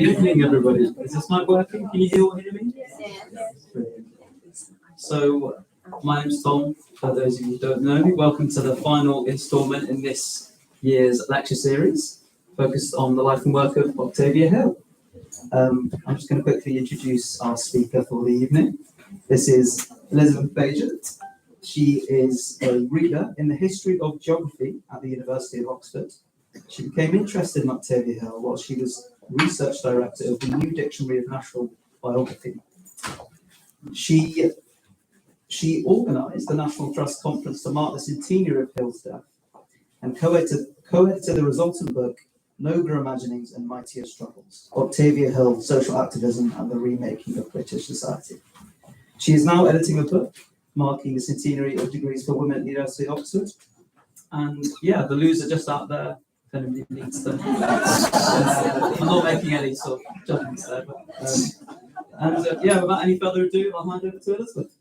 Good evening, everybody. Is this mic working? Can you all hear me? Brilliant. So, my name's Tom. For those of you who don't know me, welcome to the final instalment in this year's lecture series, focused on the life and work of Octavia Hill. I'm just going to quickly introduce our speaker for the evening. This is Elizabeth Baigent. She is a reader in the history of geography at the University of Oxford. She became interested in Octavia Hill while she was research director of the New Dictionary of National Biography. She organised the National Trust Conference to mark the centenary of Hill's death and co-edited the resultant book, Nobler Imaginings and Mightier Struggles, Octavia Hill, Social Activism and the Remaking of British Society. She is now editing a book marking the centenary of Degrees for Women at the University of Oxford. And yeah, the loos are just out there. If anybody needs them. I'm not making any sort of judgments there. But, yeah, without any further ado, I'll hand over to Elizabeth.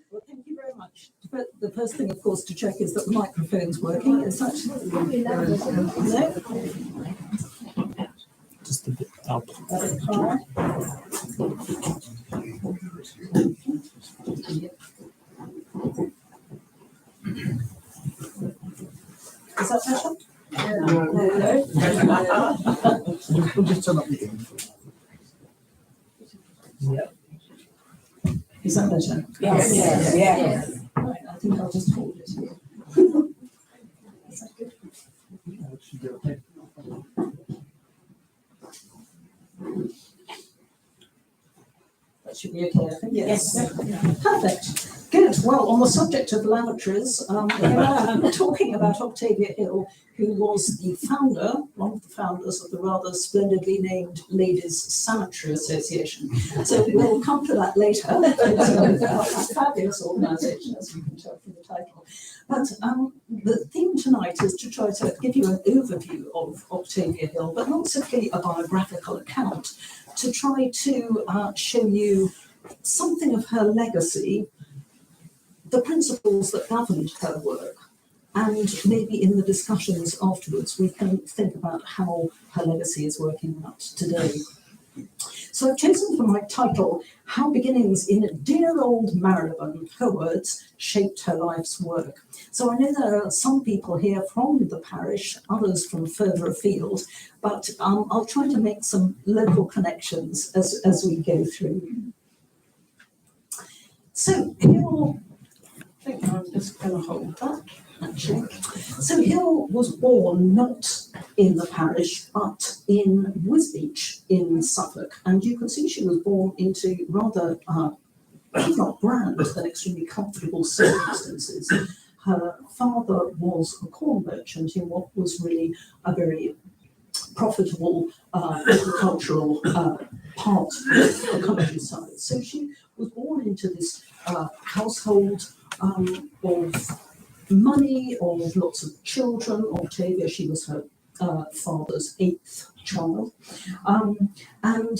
Well, thank you very much. But the first thing, of course, to check is that the microphone's working. Is that no? Just a bit up. Is that better? No. We'll just turn up the game. Yeah. Is that better? Yes. Right, I think I'll just hold it here. Is that good? Yeah, it should be okay. That should be okay, I think. Yes. Perfect. Good. Well, on the subject of lavatories, we're talking about Octavia Hill, who was the founder, one of the founders of the rather splendidly named Ladies Sanitary Association. So we'll come to that later. It's a fabulous organisation, as you can tell from the title. But the theme tonight is to try to give you an overview of Octavia Hill, but not simply a biographical account, to try to show you something of her legacy, the principles that governed her work, and maybe in the discussions afterwards we can think about how her legacy is working out today. So I've chosen for my title, How Beginnings in Dear Old Marylebone, her words, shaped her life's work. So I know there are some people here from the parish, others from further afield, but I'll try to make some local connections as we go through. So Hill, I think I'm just going to hold that, actually. So Hill was born not in the parish, but in Wisbeach in Suffolk. And you can see she was born into rather, if not grand, than extremely comfortable circumstances. Her father was a corn merchant in what was really a very profitable agricultural part of the countryside. So she was born into this household of money, of lots of children. Octavia, she was her father's 8th child. And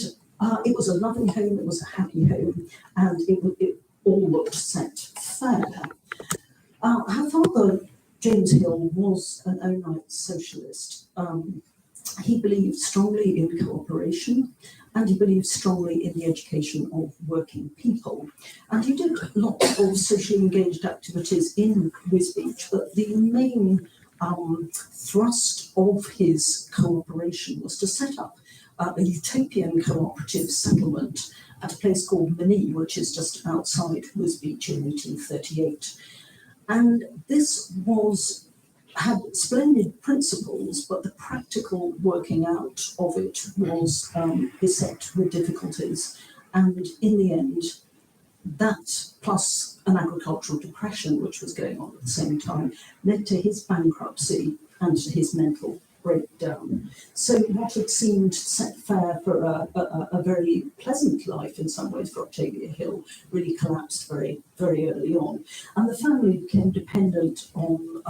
it was a loving home, it was a happy home, and it all looked set fair. Her father, James Hill, was an Owenite socialist. He believed strongly in cooperation, and he believed strongly in the education of working people. And he did lots of socially engaged activities in Wisbeach, but the main thrust of his cooperation was to set up a utopian cooperative settlement at a place called Minnie, which is just outside Wisbeach in 1838. And this had splendid principles, but the practical working out of it was beset with difficulties. And in the end, that plus an agricultural depression, which was going on at the same time, led to his bankruptcy and to his mental breakdown. So what had seemed set fair for a very pleasant life in some ways for Octavia Hill really collapsed very, very early on. And the family became dependent on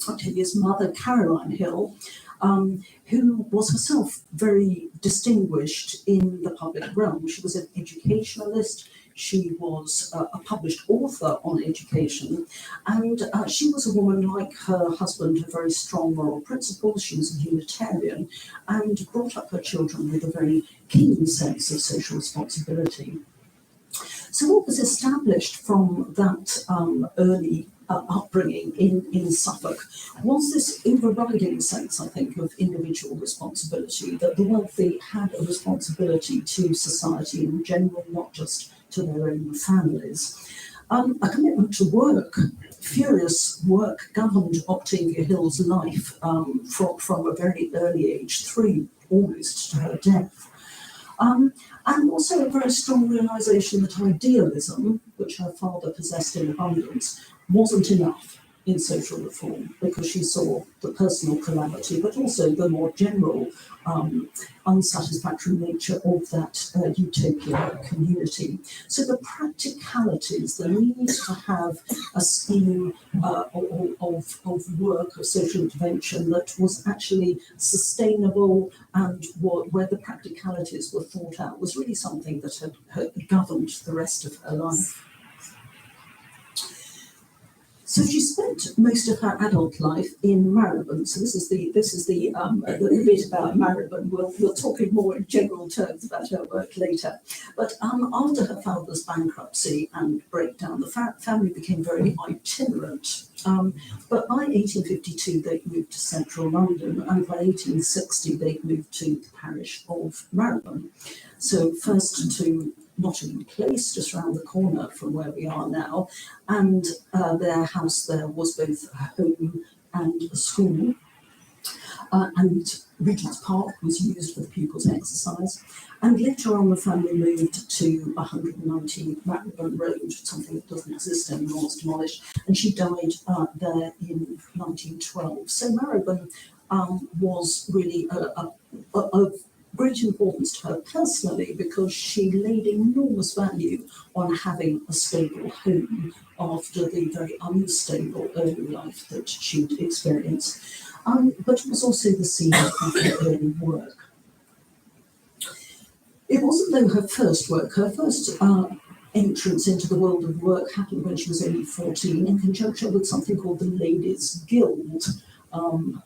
Octavia's mother, Caroline Hill, who was herself very distinguished in the public realm. She was an educationalist, She was a published author on education, and she was a woman like her husband, had very strong moral principles. She was a Unitarian and brought up her children with a very keen sense of social responsibility. So what was established from that early upbringing in Suffolk was this overriding sense, I think, of individual responsibility, that the wealthy had a responsibility to society in general, not just to their own families. A commitment to work, furious work, governed Octavia Hill's life from a very early age, through almost to her death. And also a very strong realisation that idealism, which her father possessed in abundance, wasn't enough in social reform, because she saw the personal calamity, but also the more general unsatisfactory nature of that utopia community. So the practicalities, the need to have a scheme of work, of social intervention that was actually sustainable and where the practicalities were thought out, was really something that had governed the rest of her life. So she spent most of her adult life in Marylebone. So this is the bit about Marylebone. We'll talk in more in general terms about her work later. But after her father's bankruptcy and breakdown, the family became very itinerant. But by 1852, they'd moved to central London, and by 1860, they'd moved to the parish of Marylebone. So first to Nottingham Place, just round the corner from where we are now, and their house there was both a home and a school. And Regent's Park was used for the pupils' exercise. And later on, the family moved to 190 Marylebone Road, something that doesn't exist anymore, was demolished. And she died there in 1912. So Marylebone was really of great importance to her personally, because she laid enormous value on having a stable home after the very unstable early life that she'd experienced. But it was also the scene of her early work. It wasn't though her first work. Her first entrance into the world of work happened when she was only 14, in conjunction with something called the Ladies' Guild.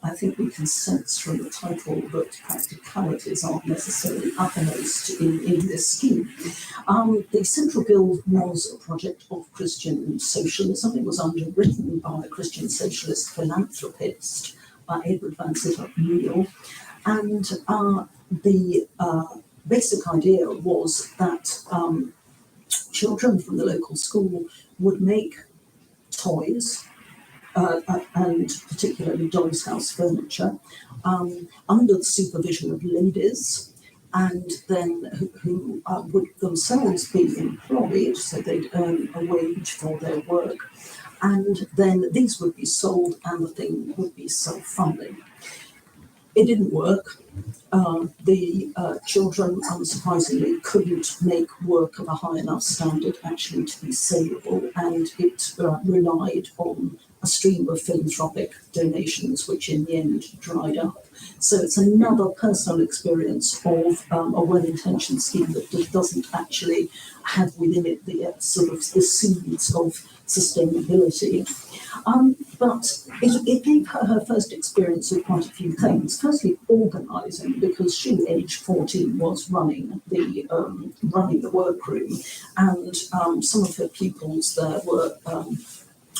I think we can sense from the title that practicalities aren't necessarily uppermost in this scheme. The Central Guild was a project of Christian socialism. It was underwritten by a Christian socialist philanthropist, Edward Van Sittart Neal, and the basic idea was that children from the local school would make toys, and particularly dolls' house furniture, under the supervision of ladies, and then who would themselves be employed, so they'd earn a wage for their work, and then these would be sold and the thing would be self-funding. It didn't work. The children, unsurprisingly, couldn't make work of a high enough standard actually to be saleable, and it relied on a stream of philanthropic donations, which in the end dried up. So it's another personal experience of a well-intentioned scheme that doesn't actually have within it the sort of the seeds of sustainability. But it gave her first experience of quite a few things. Firstly, organising, because she, aged 14, was running the workroom, and some of her pupils there were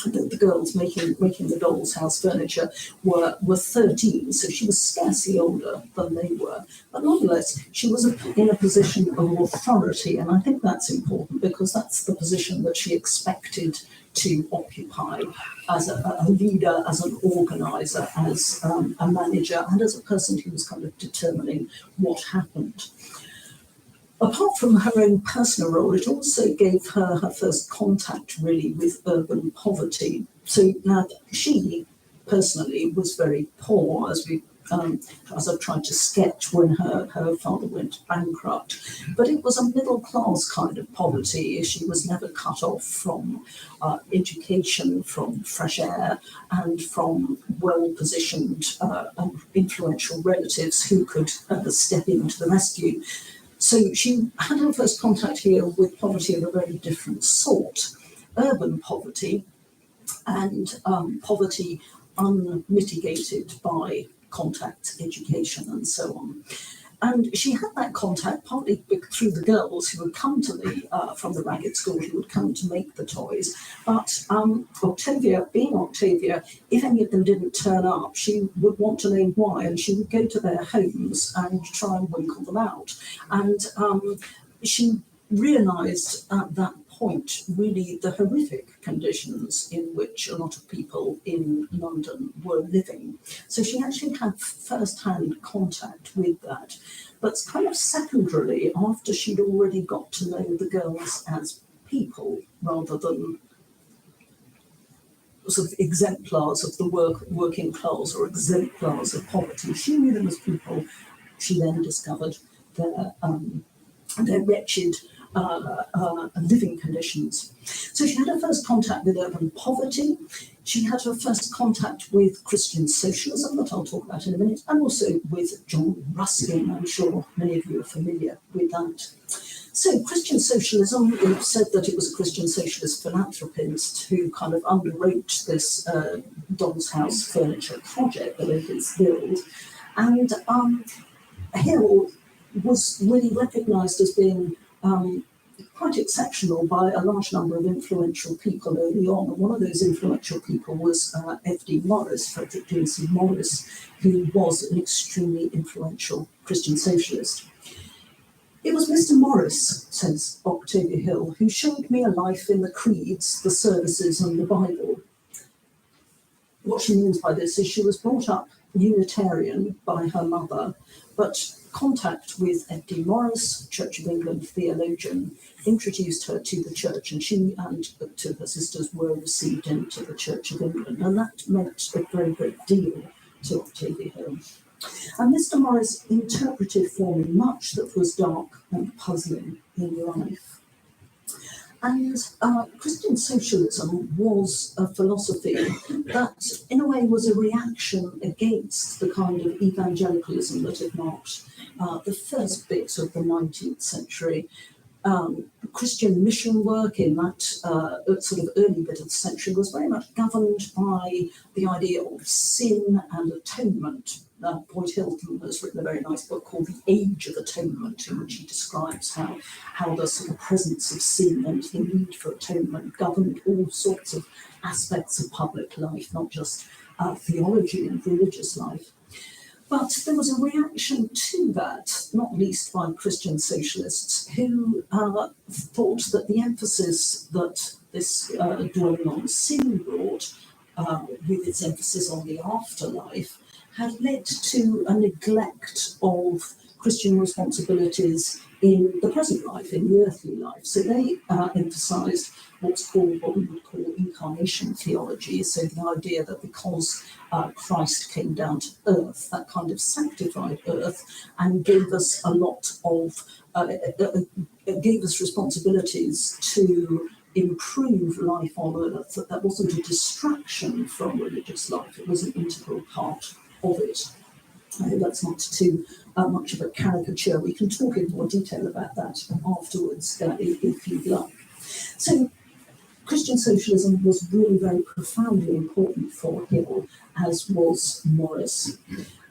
the girls making the dolls' house furniture were 13, so she was scarcely older than they were. But nonetheless, she was in a position of authority, and I think that's important because that's the position that she expected to occupy as a leader, as an organiser, as a manager, and as a person who was kind of determining what happened. Apart from her own personal role, it also gave her her first contact really with urban poverty. So now she personally was very poor, as I've tried to sketch, when her father went bankrupt. But it was a middle class kind of poverty. She was never cut off from education, from fresh air, and from well-positioned and influential relatives who could step in to the rescue. So she had her first contact here with poverty of a very different sort, urban poverty, and poverty unmitigated by contact, education, and so on. And she had that contact partly through the girls who would come to from the ragged school, who would come to make the toys. But Octavia, being Octavia, if any of them didn't turn up, she would want to know why, and she would go to their homes and try and winkle them out. And she realised at that point really the horrific conditions in which a lot of people in London were living. So she actually had first-hand contact with that. But kind of secondarily, after she'd already got to know the girls as people rather than sort of exemplars of the working class or exemplars of poverty, she knew them as people. She then discovered their wretched living conditions. So she had her first contact with urban poverty. She had her first contact with Christian socialism, that I'll talk about in a minute, and also with John Ruskin. I'm sure many of you are familiar with that. So Christian socialism, we've said that it was a Christian socialist philanthropist who kind of underwrote this Doll's House furniture project that Heath built. And Hill was really recognised as being quite exceptional by a large number of influential people early on. And one of those influential people was F.D. Morris, Frederick James Morris, who was an extremely influential Christian socialist. It was Mr. Morris, says Octavia Hill, who showed me a life in the creeds, the services and the Bible. What she means by this is she was brought up Unitarian by her mother, but contact with F.D. Morris, Church of England theologian, introduced her to the church, and she and two of her sisters were received into the Church of England, and that meant a very great deal to Octavia Hill. And Mr. Morris interpreted for me much that was dark and puzzling in life. And Christian socialism was a philosophy that, in a way, was a reaction against the kind of evangelicalism that had marked the first bit of the 19th century. Christian mission work in that sort of early bit of the century was very much governed by the idea of sin and atonement. Boyd Hilton has written a very nice book called The Age of Atonement, in which he describes how the sort of presence of sin and the need for atonement governed all sorts of aspects of public life, not just theology and religious life. But there was a reaction to that, not least by Christian socialists, who thought that the emphasis that this dwelling on sin brought, with its emphasis on the afterlife, had led to a neglect of Christian responsibilities in the present life, in the earthly life. So they emphasised what we would call incarnation theology, so the idea that because Christ came down to earth, that kind of sanctified earth, and gave us a lot of, gave us responsibilities to improve life on earth, that wasn't a distraction from religious life, it was an integral part of it. I hope that's not too much of a caricature. We can talk in more detail about that afterwards if you'd like. So Christian socialism was really very profoundly important for Hill, as was Morris.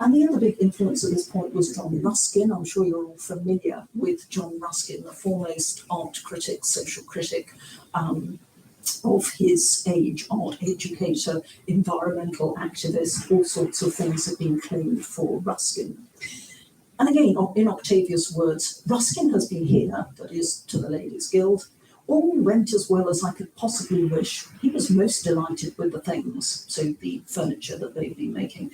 And the other big influence at this point was John Ruskin. I'm sure you're all familiar with John Ruskin, the foremost art critic, social critic, of his age, art educator, environmental activist, all sorts of things have been claimed for Ruskin. And again, in Octavia's words, Ruskin has been here, that is, to the Ladies' Guild. All went as well as I could possibly wish. He was most delighted with the things, so the furniture that they've been making,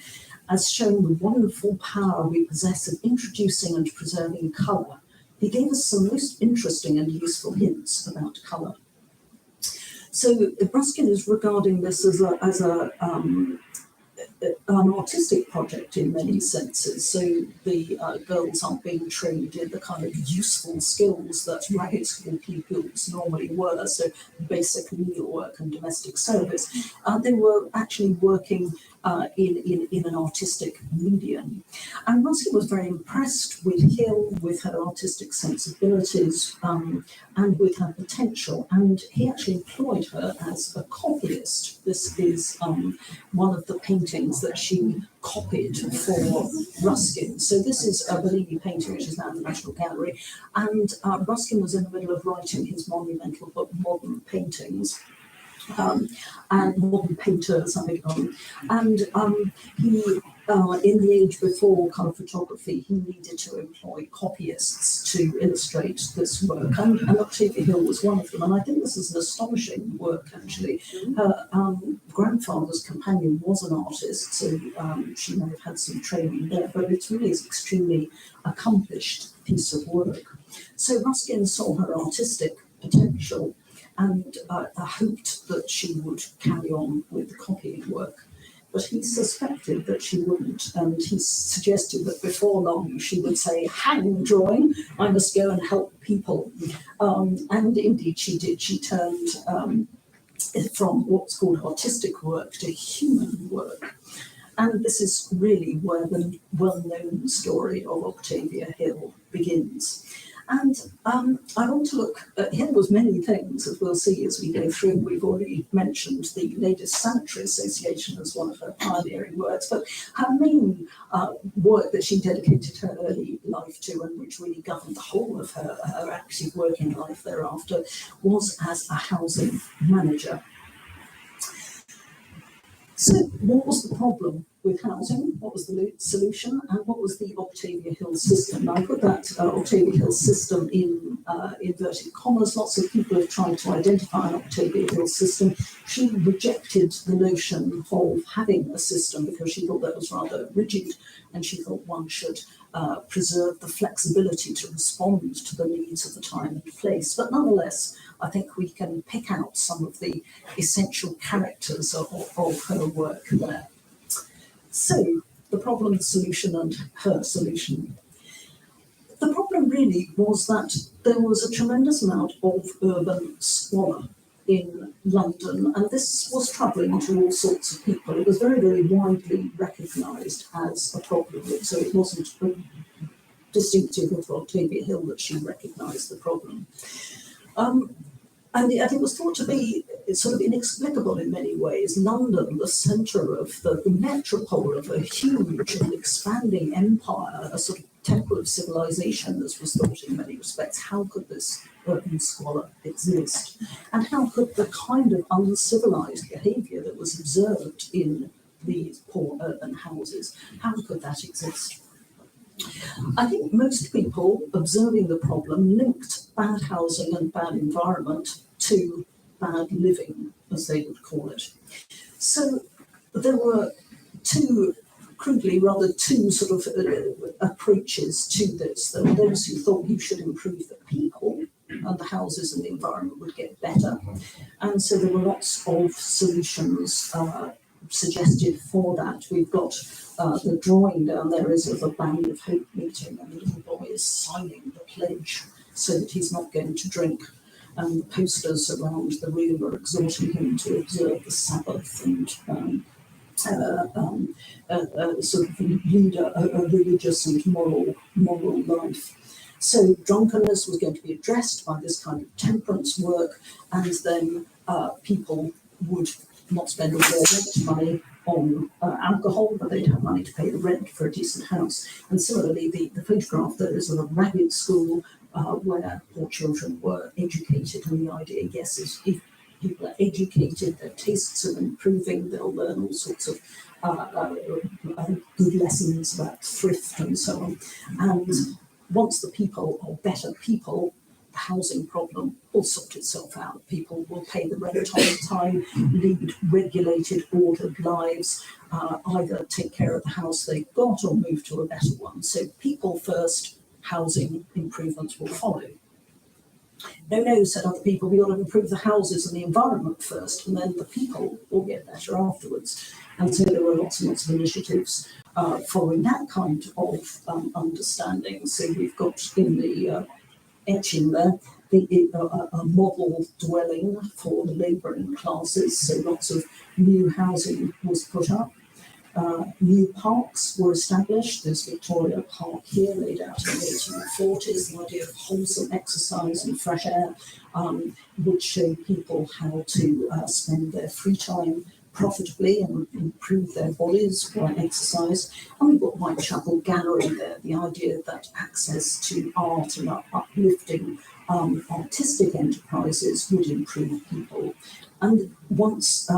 as shown the wonderful power we possess of introducing and preserving colour. He gave us some most interesting and useful hints about colour. So Ruskin is regarding this as an artistic project in many senses. So the girls aren't being trained in the kind of useful skills that ragged school pupils normally were, so basic needlework and domestic service. They were actually working in an artistic medium. And Ruskin was very impressed with Hill, with her artistic sensibilities, and with her potential, and he actually employed her as a copyist. This is one of the paintings that she copied for Ruskin. So this is a Bellini painting, which is now in the National Gallery, and Ruskin was in the middle of writing his monumental book, Modern Paintings. And modern painters, I beg your pardon. And he, in the age before colour photography, he needed to employ copyists to illustrate this work, and Octavia Hill was one of them. And I think this is an astonishing work, actually. Her grandfather's companion was an artist, so she may have had some training there, but it really is extremely accomplished piece of work. So Ruskin saw her artistic potential and hoped that she would carry on with the copying work. But he suspected that she wouldn't, and he suggested that before long she would say, "Hang drawing, I must go and help people." And indeed she did. She turned from what's called artistic work to human work. And this is really where the well-known story of Octavia Hill begins. And I want to look at Hill was many things, as we'll see as we go through. We've already mentioned the Ladies Sanitary Association as one of her pioneering works, but her main work that she dedicated her early life to, and which really governed the whole of her active working life thereafter, was as a housing manager. So what was the problem with housing? What was the solution? And what was the Octavia Hill system? Now, I put that Octavia Hill system in inverted commas. Lots of people have tried to identify an Octavia Hill system. She rejected the notion of having a system because she thought that was rather rigid, and she thought one should preserve the flexibility to respond to the needs of the time and place. But nonetheless, I think we can pick out some of the essential characters of her work there. So, the problem, the solution, and her solution. The problem really was that there was a tremendous amount of urban squalor in London, and this was troubling to all sorts of people. It was very, very widely recognised as a problem, so it wasn't distinctive of Octavia Hill that she recognised the problem. And it was thought to be sort of inexplicable in many ways. London, the centre of the metropole of a huge and expanding empire, a sort of temple of civilization, as was thought in many respects. How could this urban squalor exist? And how could the kind of uncivilized behaviour that was observed in these poor urban houses, how could that exist? I think most people observing the problem linked bad housing and bad environment to bad living, as they would call it. So there were two sort of approaches to this. There were those who thought you should improve the people and the houses and the environment would get better. And so there were lots of solutions suggested for that. We've got the drawing down there is of a Band of Hope meeting, and the little boy is signing the pledge so that he's not going to drink. And the posters around the room are exhorting him to observe the Sabbath and sort of lead a religious and moral life. So drunkenness was going to be addressed by this kind of temperance work, and then people would not spend all their rent money on alcohol, but they'd have money to pay the rent for a decent house. And similarly, the photograph there is of a ragged school where poor children were educated, and the idea, yes, is if people are educated, their tastes are improving, they'll learn all sorts of good lessons about thrift and so on. And once the people are better people, the housing problem will sort itself out. People will pay the rent on time, lead regulated, ordered lives, either take care of the house they've got or move to a better one. So people first, housing improvements will follow. No, said other people, we ought to improve the houses and the environment first, and then the people will get better afterwards. And so there were lots and lots of initiatives following that kind of understanding. So we've got in the etching there a model dwelling for the labouring classes, so lots of new housing was put up. New parks were established. There's Victoria Park here, laid out in the 1840s. The idea of wholesome exercise and fresh air would show people how to spend their free time profitably and improve their bodies by exercise. And we've got Whitechapel Gallery there, the idea that access to art and uplifting artistic enterprises would improve people. And once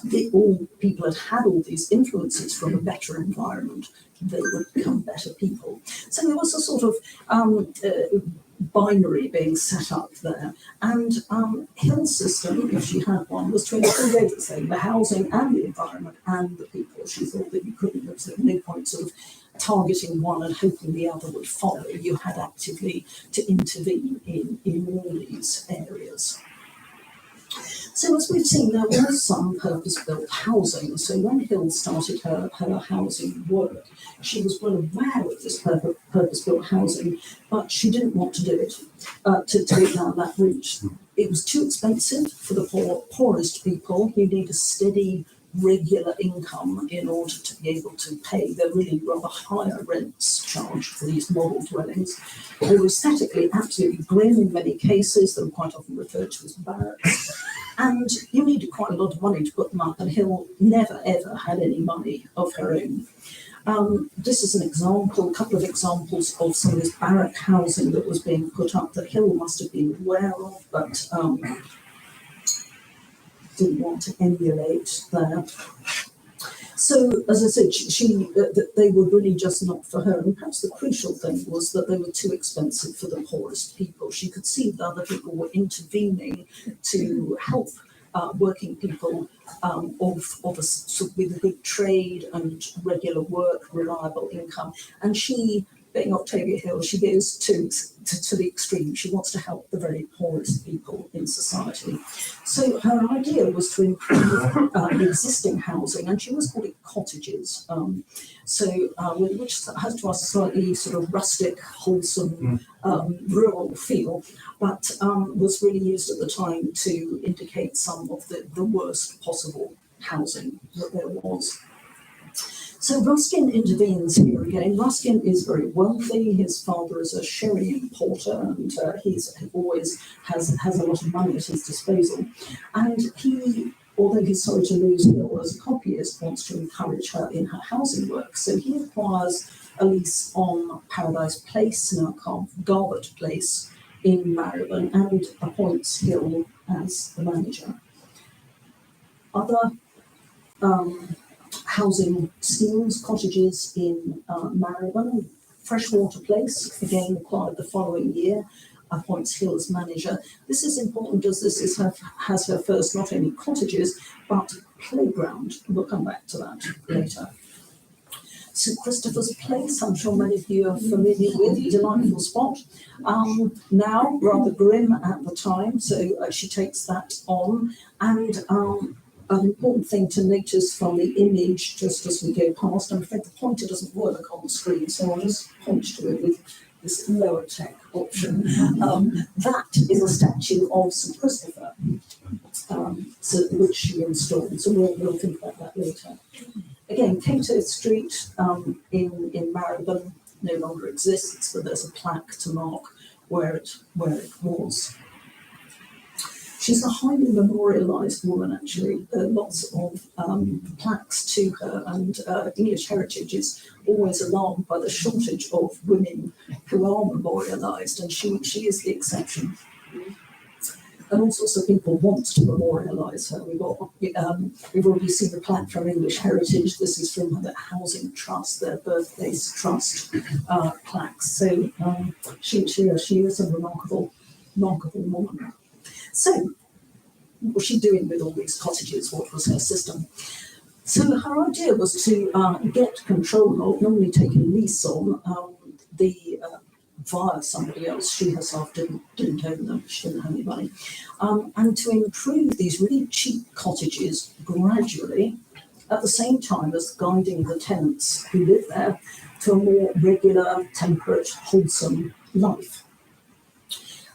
people had all these influences from a better environment, they would become better people. So there was a sort of binary being set up there. And Hill's system, if she had one, was to include everything, the housing and the environment and the people. She thought that you couldn't, there was no point sort of targeting one and hoping the other would follow. You had actively to intervene in all these areas. So as we've seen, there was some purpose-built housing. So when Hill started her housing work, she was well aware of this purpose-built housing, but she didn't want to do it, to take down that route. It was too expensive for the poorest people. You need a steady, regular income in order to be able to pay the really rather higher rents charged for these model dwellings. They were aesthetically absolutely grim in many cases. They were quite often referred to as barracks. And you needed quite a lot of money to put them up, and Hill never ever had any money of her own. This is an example, a couple of examples of some of this barrack housing that was being put up that Hill must have been aware of, but didn't want to emulate there. So, as I said, they were really just not for her. And perhaps the crucial thing was that they were too expensive for the poorest people. She could see that other people were intervening to help working people with a good trade and regular work, reliable income. And she, being Octavia Hill, she goes to the extreme. She wants to help the very poorest people in society. So her idea was to improve existing housing, and she was calling it cottages. Which has to us a slightly sort of rustic, wholesome, rural feel, but was really used at the time to indicate some of the worst possible housing that there was. So Ruskin intervenes here again. Ruskin is very wealthy. His father is a sherry importer, and he's always has a lot of money at his disposal. And he, although he's sorry to lose Hill as a copyist, wants to encourage her in her housing work. So he acquires a lease on Paradise Place, now Garbutt Place, in Marylebone, and appoints Hill as the manager. Other housing schemes, cottages in Marylebone, Freshwater Place, again acquired the following year, appoints Hill as manager. This is important as this has her first not only cottages, but playground. We'll come back to that later. St Christopher's Place, I'm sure many of you are familiar with, delightful spot. Now rather grim at the time, so she takes that on. And an important thing to notice from the image, just as we go past, I'm afraid the pointer doesn't work on the screen, so I'll just point to it with this lower tech option. That is a statue of St Christopher, which she installed, so we'll think about that later. Again, Cato Street in Marylebone no longer exists, but there's a plaque to mark where it was. She's a highly memorialised woman, actually. There are lots of plaques to her, and English heritage is always alarmed by the shortage of women who are memorialised, and she is the exception. And all sorts of people want to memorialise her. We've already seen the plaque from English Heritage. This is from the Housing Trust, their Birthplace Trust plaques. So she is a remarkable woman. So, what was she doing with all these cottages? What was her system? So her idea was to get control of, normally take a lease on, via somebody else. She herself didn't own them. She didn't have any money. And to improve these really cheap cottages gradually, at the same time as guiding the tenants who live there to a more regular, temperate, wholesome life.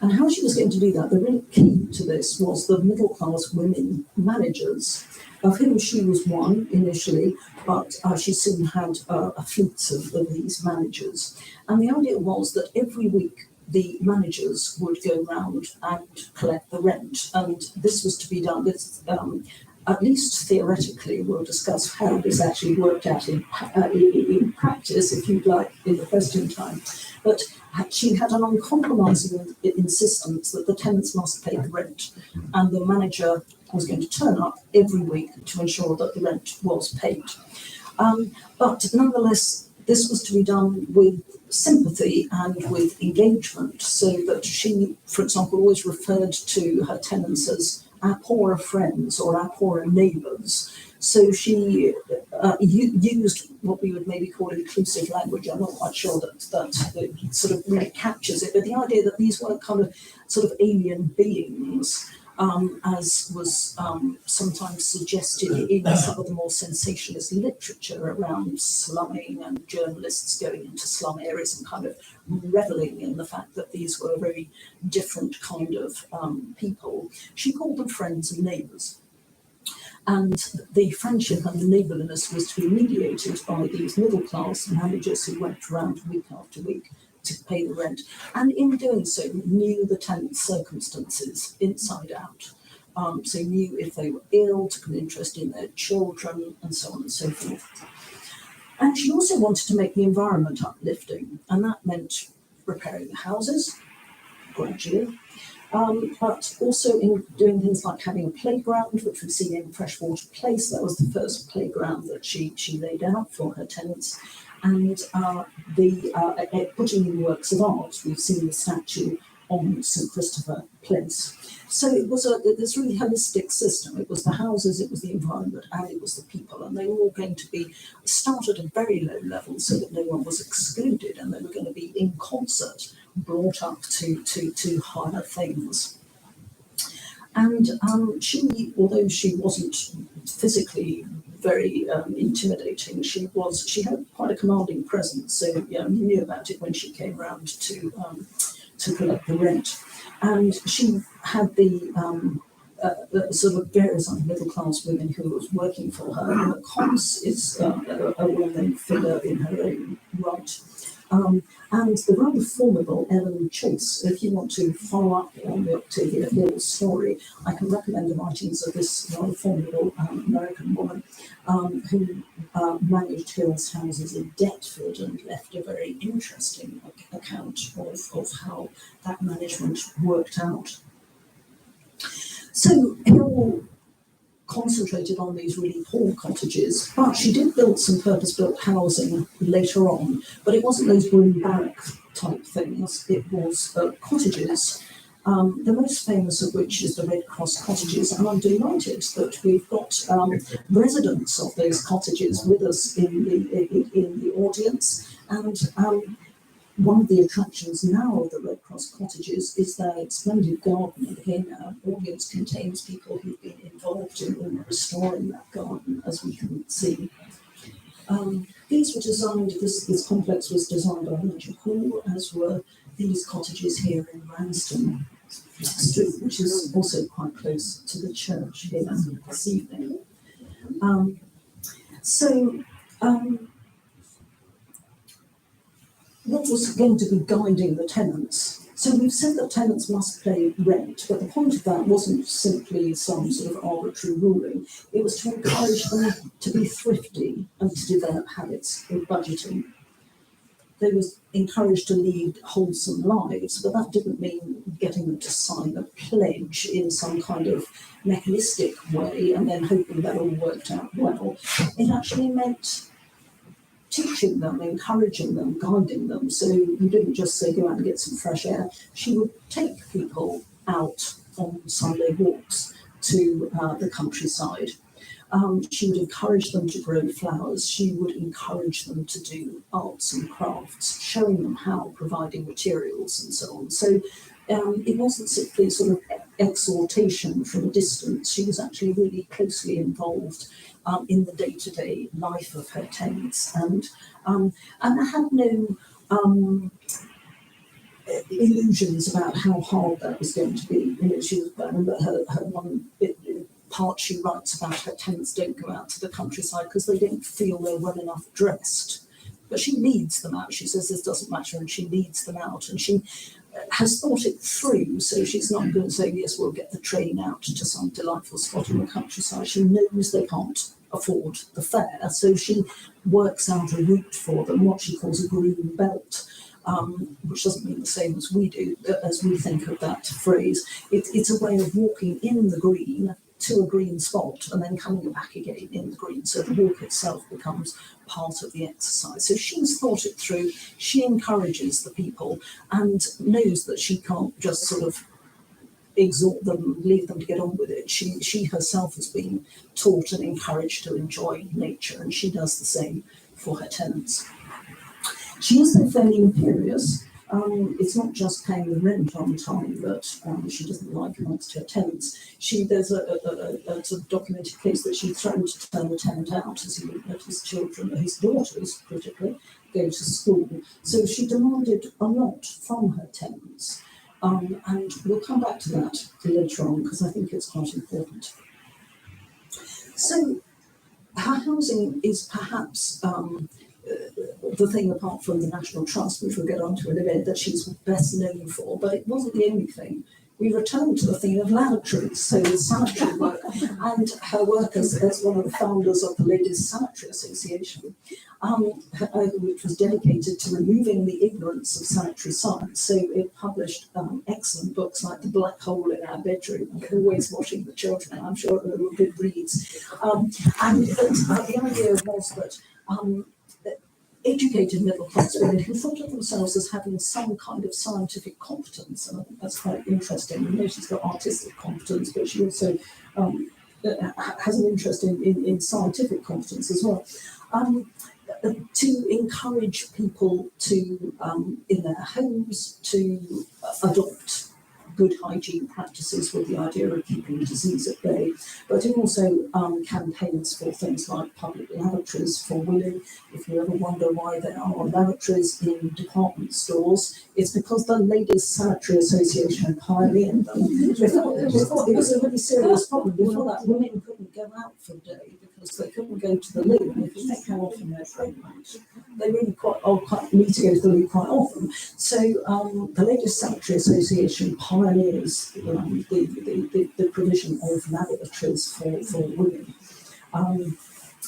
And how she was going to do that, the real key to this was the middle class women managers, of whom she was one initially, but she soon had a fleet of these managers. And the idea was that every week the managers would go round and collect the rent. And this was to be done with, at least theoretically, we'll discuss how this actually worked out in practice, if you'd like, in the question time. But she had an uncompromising insistence that the tenants must pay the rent, and the manager was going to turn up every week to ensure that the rent was paid. But nonetheless, this was to be done with sympathy and with engagement, so that she, for example, always referred to her tenants as our poorer friends or our poorer neighbours. So she used what we would maybe call inclusive language. I'm not quite sure that sort of really captures it, but the idea that these weren't kind of sort of alien beings, as was sometimes suggested in some of the more sensationalist literature around slumming and journalists going into slum areas and kind of reveling in the fact that these were a very different kind of people. She called them friends and neighbours. And the friendship and the neighbourliness was to be mediated by these middle-class managers who went around week after week to pay the rent, and in doing so knew the tenants' circumstances inside out. So knew if they were ill, took an interest in their children, and so on and so forth. And she also wanted to make the environment uplifting, and that meant repairing the houses gradually, but also in doing things like having a playground, which we've seen in Freshwater Place. That was the first playground that she laid out for her tenants. And putting in works of art. We've seen the statue on St Christopher Place. So it was this really holistic system. It was the houses, it was the environment, and it was the people. And they were all going to be started at a very low level so that no one was excluded, and they were going to be in concert, brought up to higher things. And she, although she wasn't physically very intimidating, she had quite a commanding presence. So you knew about it when she came round to collect the rent. And she had the sort of various middle class women who was working for her. And Cons is a well-known figure in her own right. And the rather formidable Ellen Chase. If you want to follow up on the Octavia Hill story, I can recommend the writings of this rather formidable American woman who managed Hill's houses in Deptford and left a very interesting account of how that management worked out. So Hill concentrated on these really poor cottages, but she did build some purpose-built housing later on, but it wasn't those broom barrack type things, it was cottages, the most famous of which is the Red Cross cottages, and I'm delighted that we've got residents of those cottages with us in the audience, and one of the attractions now of the Red Cross cottages is their splendid garden. And again, our audience contains people who've been involved in restoring that garden, as we can see. These were designed, this complex was designed by Major Hall, as were these cottages here in Ranston Street, which is also quite close to the church here this evening. What was going to be guiding the tenants? So we've said that tenants must pay rent, but the point of that wasn't simply some sort of arbitrary ruling. It was to encourage them to be thrifty and to develop habits of budgeting. They were encouraged to lead wholesome lives, but that didn't mean getting them to sign a pledge in some kind of mechanistic way and then hoping that all worked out well. It actually meant teaching them, encouraging them, guiding them. So you didn't just say, go out and get some fresh air. She would take people out on Sunday walks to the countryside. She would encourage them to grow flowers. She would encourage them to do arts and crafts, showing them how, providing materials and so on. So it wasn't simply sort of exhortation from a distance. She was actually really closely involved in the day-to-day life of her tenants, and had no illusions about how hard that was going to be. You know, I remember her one part she writes about her tenants don't go out to the countryside because they don't feel they're well enough dressed. But she leads them out. She says this doesn't matter, and she leads them out. And she has thought it through, so she's not going to say, yes, we'll get the train out to some delightful spot in the countryside. She knows they can't afford the fare, so she works out a route for them, what she calls a green belt, which doesn't mean the same as we do, as we think of that phrase. It's a way of walking in the green to a green spot and then coming back again in the green. So the walk itself becomes part of the exercise. So she's thought it through. She encourages the people and knows that she can't just sort of exhort them, leave them to get on with it. She herself has been taught and encouraged to enjoy nature, and she does the same for her tenants. She is then fairly imperious. It's not just paying the rent on time that she doesn't like amongst her tenants. There's a sort of documented case that she threatened to turn the tenant out as he wouldn't let his children, his daughters critically, go to school. So she demanded a lot from her tenants. And we'll come back to that later on because I think it's quite important. So her housing is perhaps the thing, apart from the National Trust, which we'll get onto in a bit, that she's best known for, but it wasn't the only thing. We returned to the theme of lavatories, so sanitary work, and her work as one of the founders of the Ladies' Sanitary Association, which was dedicated to removing the ignorance of sanitary science. So it published excellent books like The Black Hole in Our Bedroom, Always Watching the Children. I'm sure they were good reads. And the idea was that educated middle-class women who thought of themselves as having some kind of scientific competence, and I think that's quite interesting. You know, she's got artistic competence, but she also has an interest in scientific competence as well. To encourage people to, in their homes, to adopt good hygiene practices with the idea of keeping disease at bay, but also campaigns for things like public lavatories for women. If you ever wonder why there are lavatories in department stores, it's because the Ladies' Sanitary Association pioneered them. Before, it was a really serious problem. Before that, women couldn't go out for a day because they couldn't go to the loo. And if you think how often they're pregnant, they really quite need to go to the loo quite often. So the Ladies' Sanitary Association pioneers the provision of lavatories for women.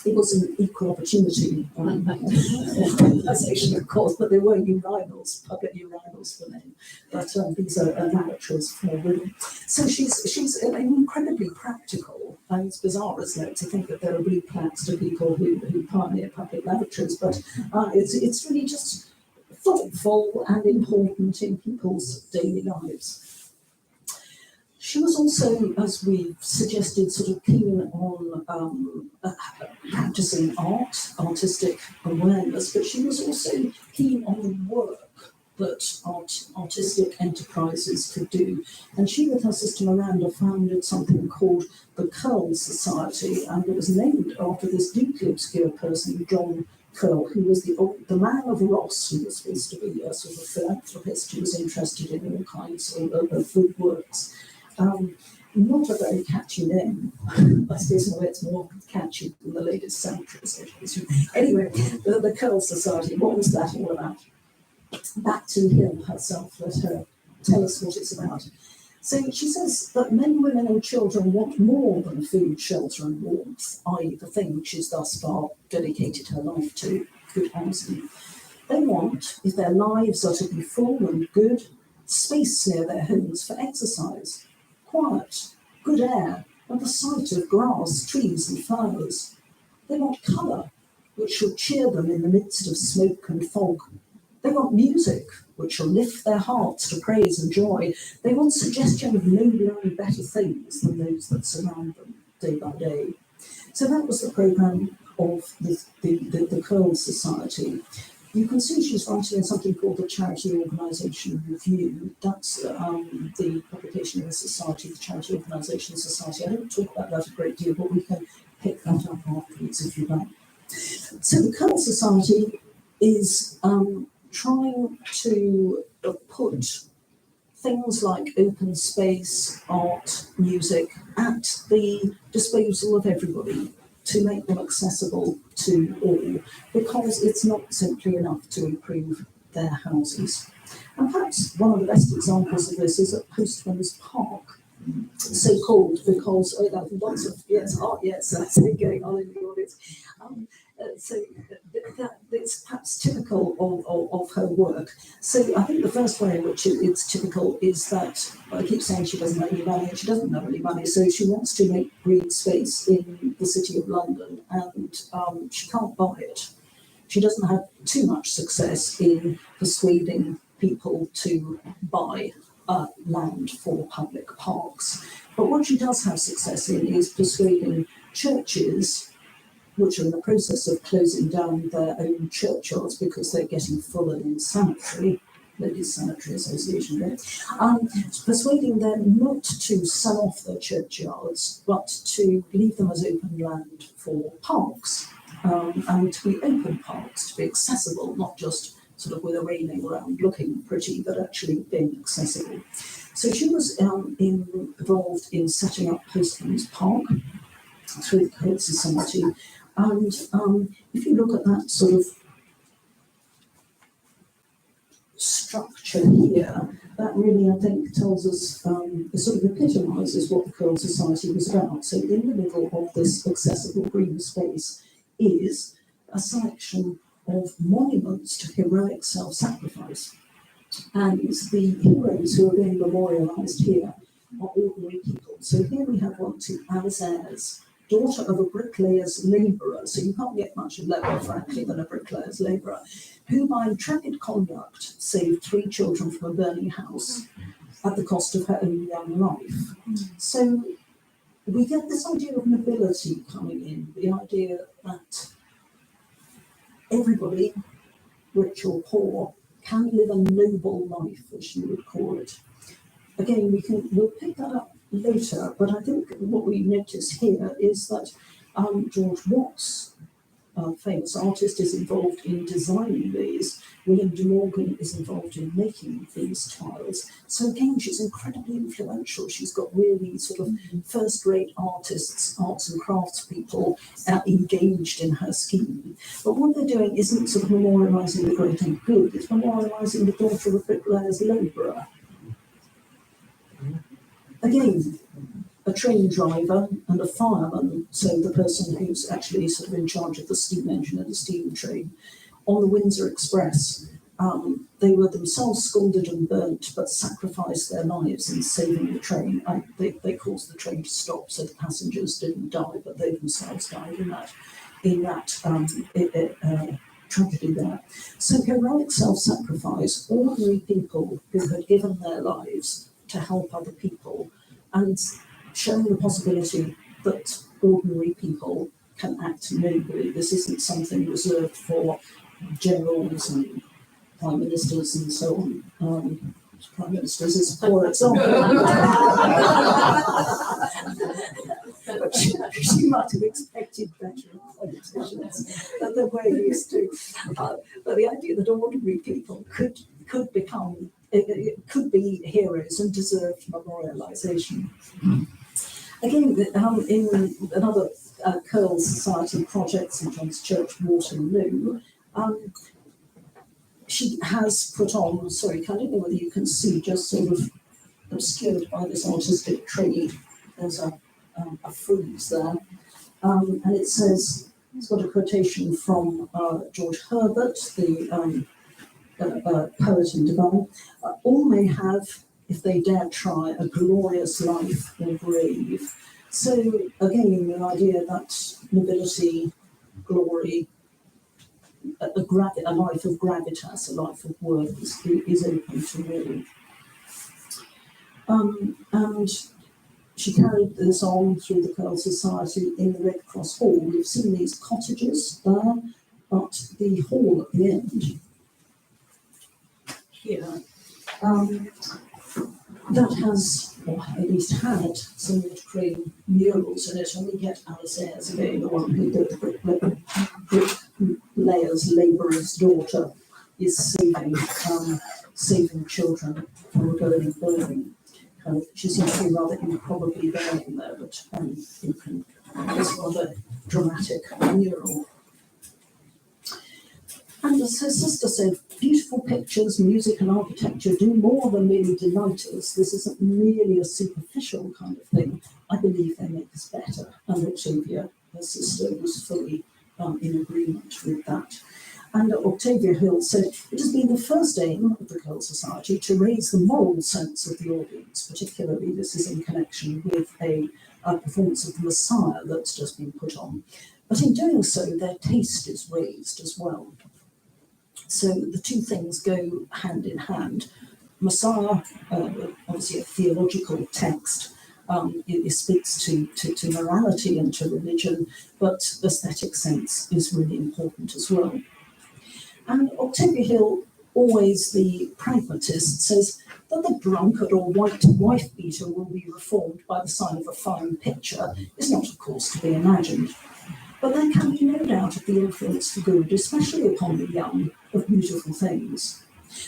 It was an equal opportunity organisation, of course, but there were urinals, public urinals for men. But these are lavatories for women. So she's incredibly practical. And it's bizarre, isn't it, to think that there are blue plaques to people who pioneer public lavatories, but it's really just thoughtful and important in people's daily lives. She was also, as we've suggested, sort of keen on practicing artistic awareness, but she was also keen on the work that artistic enterprises could do. And she, with her sister Miranda, founded something called the Curl Society, and it was named after this deeply obscure person, John Curl, who was the man of Ross, who was supposed to be a sort of philanthropist who was interested in all kinds of good works. Not a very catchy name. I suppose in a way it's more catchy than the Ladies' Sanitary Association. Anyway, the Curl Society, what was that all about? Back to Hill herself, let her tell us what it's about. So she says that men, women and children want more than food, shelter and warmth, i.e. the thing she's thus far dedicated her life to, good housing. They want, if their lives are to be full and good, space near their homes for exercise, quiet, good air, and the sight of grass, trees and flowers. They want colour, which shall cheer them in the midst of smoke and fog. They want music, which shall lift their hearts to praise and joy. They want suggestion of nobler and better things than those that surround them day by day. So that was the programme of the Curl Society. You can see she's writing in something called the Charity Organisation Review. That's the publication of the society, the Charity Organisation Society. I don't talk about that a great deal, but we can pick that up afterwards if you like. So the Curl Society is trying to put things like open space, art, music at the disposal of everybody to make them accessible to all, because it's not simply enough to improve their houses. And perhaps one of the best examples of this is at Postman's Park, so called because lots of yes, that's it going on in the audience. It's perhaps typical of her work. So I think the first way in which it's typical is that I keep saying she doesn't have any money, and she doesn't have any money, so she wants to make green space in the City of London, and she can't buy it. She doesn't have too much success in persuading people to buy land for public parks. But what she does have success in is persuading churches, which are in the process of closing down their own churchyards because they're getting full and insanitary, Ladies Sanitary Association, persuading them not to sell off their churchyards, but to leave them as open land for parks, and to be open parks, to be accessible, not just sort of with a railing around looking pretty, but actually being accessible. So she was involved in setting up Postman's Park through the Code Society. And if you look at that sort of structure here, that really, I think, tells us, sort of epitomises what the Curl Society was about. So in the middle of this accessible green space is a selection of monuments to heroic self-sacrifice. And the heroes who are being memorialised here are ordinary people. So here we have one to Alice Ayres, daughter of a bricklayer's labourer, so you can't get much lower, frankly, than a bricklayer's labourer, who by intrepid conduct saved 3 children from a burning house at the cost of her own young life. So we get this idea of nobility coming in, the idea that everybody, rich or poor, can live a noble life, as you would call it. Again, we'll pick that up later, but I think what we notice here is that George Watts, a famous artist, is involved in designing these. William de Morgan is involved in making these tiles. So again, she's incredibly influential. She's got really sort of first-rate artists, arts and crafts people engaged in her scheme. But what they're doing isn't sort of memorialising the great and good, it's memorialising the daughter of a bricklayer's labourer. Again, a train driver and a fireman, so the person who's actually sort of in charge of the steam engine and the steam train, on the Windsor Express, they were themselves scalded and burnt, but sacrificed their lives in saving the train. They caused the train to stop, so the passengers didn't die, but they themselves died in that tragedy there. So heroic self-sacrifice, ordinary people who had given their lives to help other people, and showing the possibility that ordinary people can act nobly. This isn't something reserved for generals and prime ministers and so on. Prime ministers is a poor example. But she might have expected better politicians than they were used to. But the idea that ordinary people could become, it could be heroes and deserved memorialisation. Again, in another Curl Society project, St John's Church, Waterloo, she has put on, sorry, I don't know whether you can see, just sort of obscured by this artistic trade, there's a frieze there, and it says, it's got a quotation from George Herbert, the poet and divine, all may have, if they dare try, a glorious life or grave. So again, the idea that nobility, glory, a life of gravitas, a life of worth is open to all. And she carried this on through the Curl Society in the Red Cross Hall. We've seen these cottages there, but the hall at the end here, that has, or at least had, some watercrane murals in it, and we get Alice Ayres again, the one who did the bricklayer's labourer's daughter is saving saving children from a going burning. She seems to be rather improbably there in there, but you can, it's rather dramatic mural. And as her sister said, beautiful pictures, music and architecture do more than merely delight us. This isn't merely a superficial kind of thing. I believe they make us better. And Octavia, her sister, was fully in agreement with that. And Octavia Hill said, it has been the first aim of the Girls' Society to raise the moral sense of the audience, particularly this is in connection with a performance of the Messiah that's just been put on. But in doing so, their taste is raised as well. So the two things go hand in hand. Messiah, obviously a theological text, it speaks to morality and to religion, but aesthetic sense is really important as well. And Octavia Hill, always the pragmatist, says that the drunkard or white wife-beater will be reformed by the sign of a fine picture is not, of course, to be imagined. But there can be no doubt of the influence for good, especially upon the young, of beautiful things.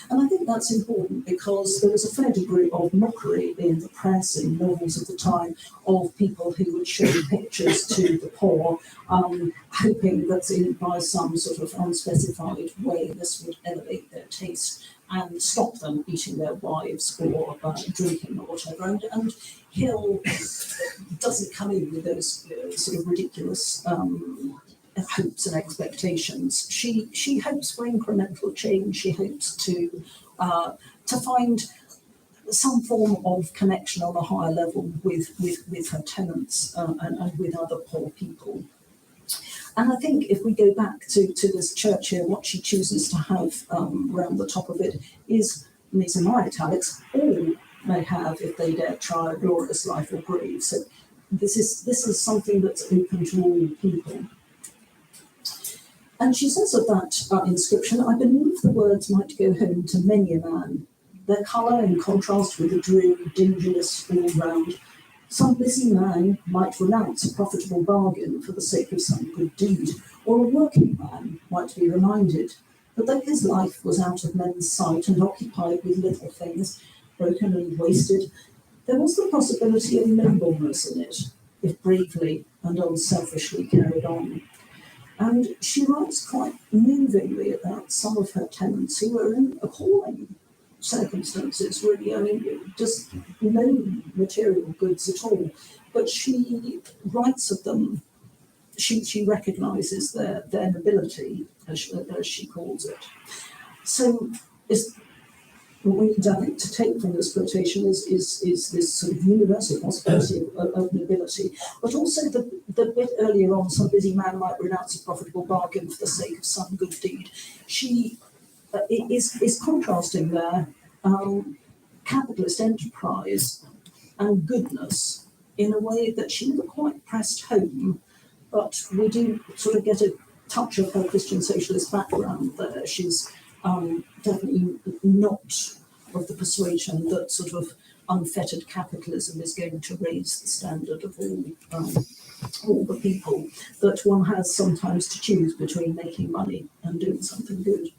And I think that's important because there was a fair degree of mockery in the press, in novels of the time, of people who would show pictures to the poor, hoping that by some sort of unspecified way this would elevate their taste and stop them beating their wives or drinking or whatever. And Hill doesn't come in with those sort of ridiculous hopes and expectations. She hopes for incremental change. She hopes to find some form of connection on a higher level with her tenants and with other poor people. And I think if we go back to this church here, what she chooses to have around the top of it is, and these are my italics, all may have if they dare try a glorious life or grieve. So this is something that's open to all people. And she says of that inscription, I believe the words might go home to many a man. Their colour in contrast with the dreary dinginess all round. Some busy man might renounce a profitable bargain for the sake of some good deed, or a working man might be reminded that though his life was out of men's sight and occupied with little things, broken and wasted, there was the possibility of nobleness in it, if bravely and unselfishly carried on. And she writes quite movingly about some of her tenants who were in appalling circumstances, really. I mean, just no material goods at all. But she writes of them, she recognises their nobility, as she calls it. So what we need, I think, to take from this quotation is this sort of universal possibility of nobility, but also the bit earlier on, some busy man might renounce a profitable bargain for the sake of some good deed. She is contrasting there capitalist enterprise and goodness in a way that she never quite pressed home, but we do sort of get a touch of her Christian socialist background there. She's definitely not of the persuasion that sort of unfettered capitalism is going to raise the standard of all the people, that one has sometimes to choose between making money and doing something good.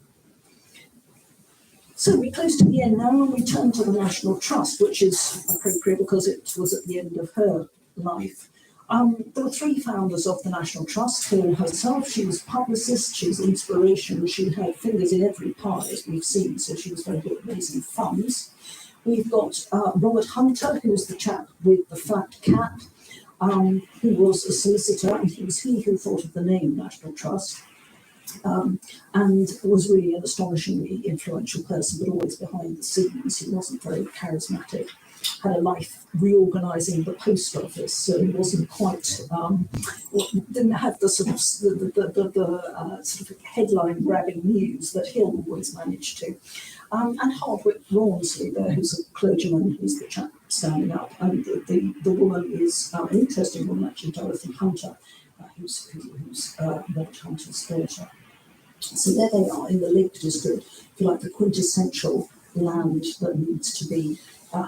So we're close to the end now, and we turn to the National Trust, which is appropriate because it was at the end of her life. There were three founders of the National Trust. Hill herself, she was publicist, she was inspiration, she had fingers in every pie, as we've seen, so she was very good at raising funds. We've got Robert Hunter, who was the chap with the flat cap, who was a solicitor, and it was he who thought of the name National Trust, and was really an astonishingly influential person, but always behind the scenes. He wasn't very charismatic. Had a life reorganising the post office, so he wasn't quite didn't have the sort of sort of headline grabbing news that Hill always managed to. And Hardwick Rawnsley there, who's a clergyman, who's the chap standing up, and the woman is an interesting woman actually, Dorothy Hunter, who's Robert Hunter's daughter. So there they are in the Lake District, if you like, the quintessential land that needs to be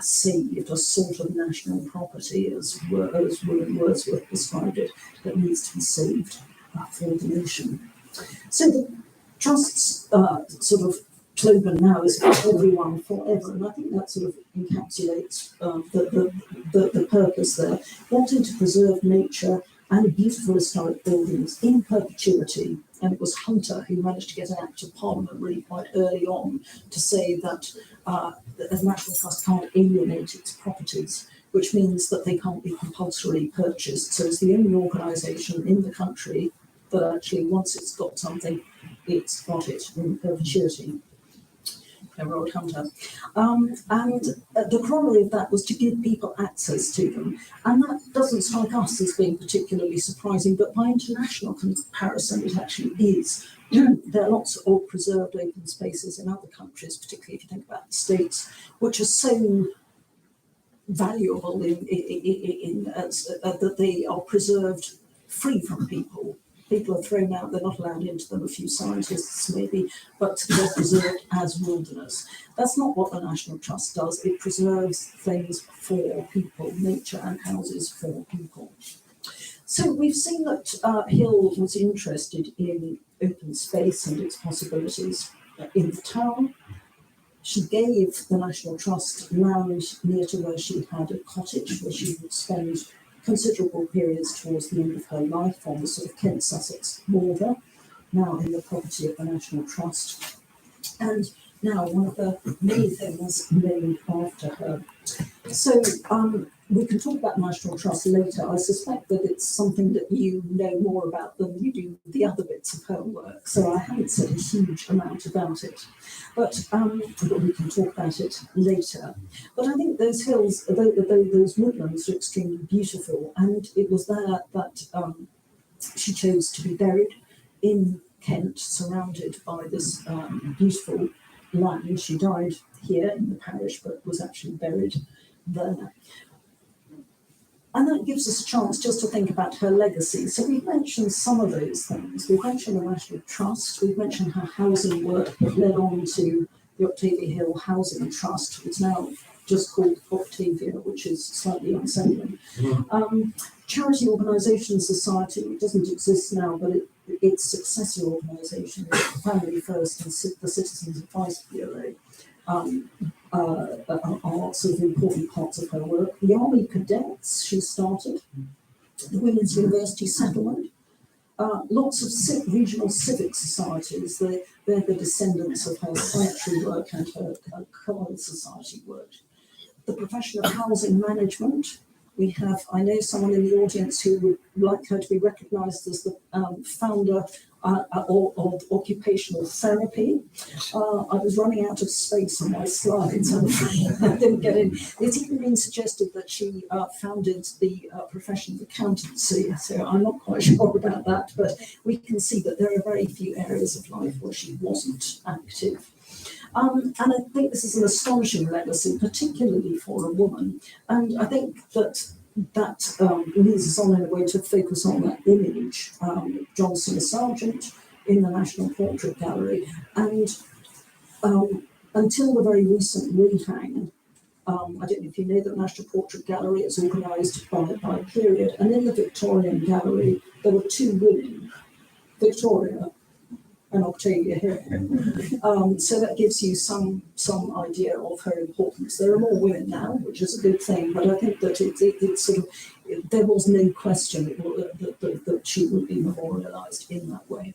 saved, a sort of national property, as William Wordsworth described it, that needs to be saved for the nation. So the Trust's sort of slogan now is everyone forever, and I think that sort of encapsulates the purpose there, wanting to preserve nature and beautiful historic buildings in perpetuity. And it was Hunter who managed to get an Act of Parliament really quite early on to say that the National Trust can't alienate its properties, which means that they can't be compulsorily purchased. So it's the only organisation in the country that actually, once it's got something, it's got it in perpetuity. Harold Hunter. And the corollary of that was to give people access to them. And that doesn't strike us as being particularly surprising, but by international comparison, it actually is. There are lots of preserved open spaces in other countries, particularly if you think about the States, which are so valuable that they are preserved free from people. People are thrown out, they're not allowed into them, a few scientists maybe, but they're preserved as wilderness. That's not what the National Trust does. It preserves things for people, nature and houses for people. So we've seen that Hill was interested in open space and its possibilities in the town. She gave the National Trust land near to where she had a cottage where she would spend considerable periods towards the end of her life on the sort of Kent-Sussex border, now in the property of the National Trust, and now one of the many things named after her. So we can talk about National Trust later. I suspect that it's something that you know more about than you do the other bits of her work, so I haven't said a huge amount about it. But we can talk about it later. But I think those hills, those woodlands are extremely beautiful, and it was there that she chose to be buried in Kent, surrounded by this beautiful land. She died here in the parish, but was actually buried there. And that gives us a chance just to think about her legacy. So we've mentioned some of those things. We've mentioned the National Trust, we've mentioned her housing work that led on to the Octavia Hill Housing Trust. It's now just called Octavia, which is slightly unsettling. Charity Organisation Society doesn't exist now, but its successor organisation, Family First and the Citizens Advice Bureau, are sort of important parts of her work. The Army Cadets she started, the Women's University Settlement, lots of regional civic societies. They're the descendants of her sanitary work and her Coal Society work. The profession of housing management. We have, I know someone in the audience who would like her to be recognised as the founder of occupational therapy. I was running out of space on my slides and I didn't get in. It's even been suggested that she founded the profession of accountancy, so I'm not quite sure about that, but we can see that there are very few areas of life where she wasn't active. And I think this is an astonishing legacy, particularly for a woman. And I think that leads us on in a way to focus on that image, Johnson Sargent in the National Portrait Gallery. And until the very recent rehang, I don't know if you know that the National Portrait Gallery is organised by period. And in the Victorian Gallery, there were two women, Victoria and Octavia Hill. So that gives you some idea of her importance. There are more women now, which is a good thing, but I think that it's sort of, there was no question that she would be memorialised in that way.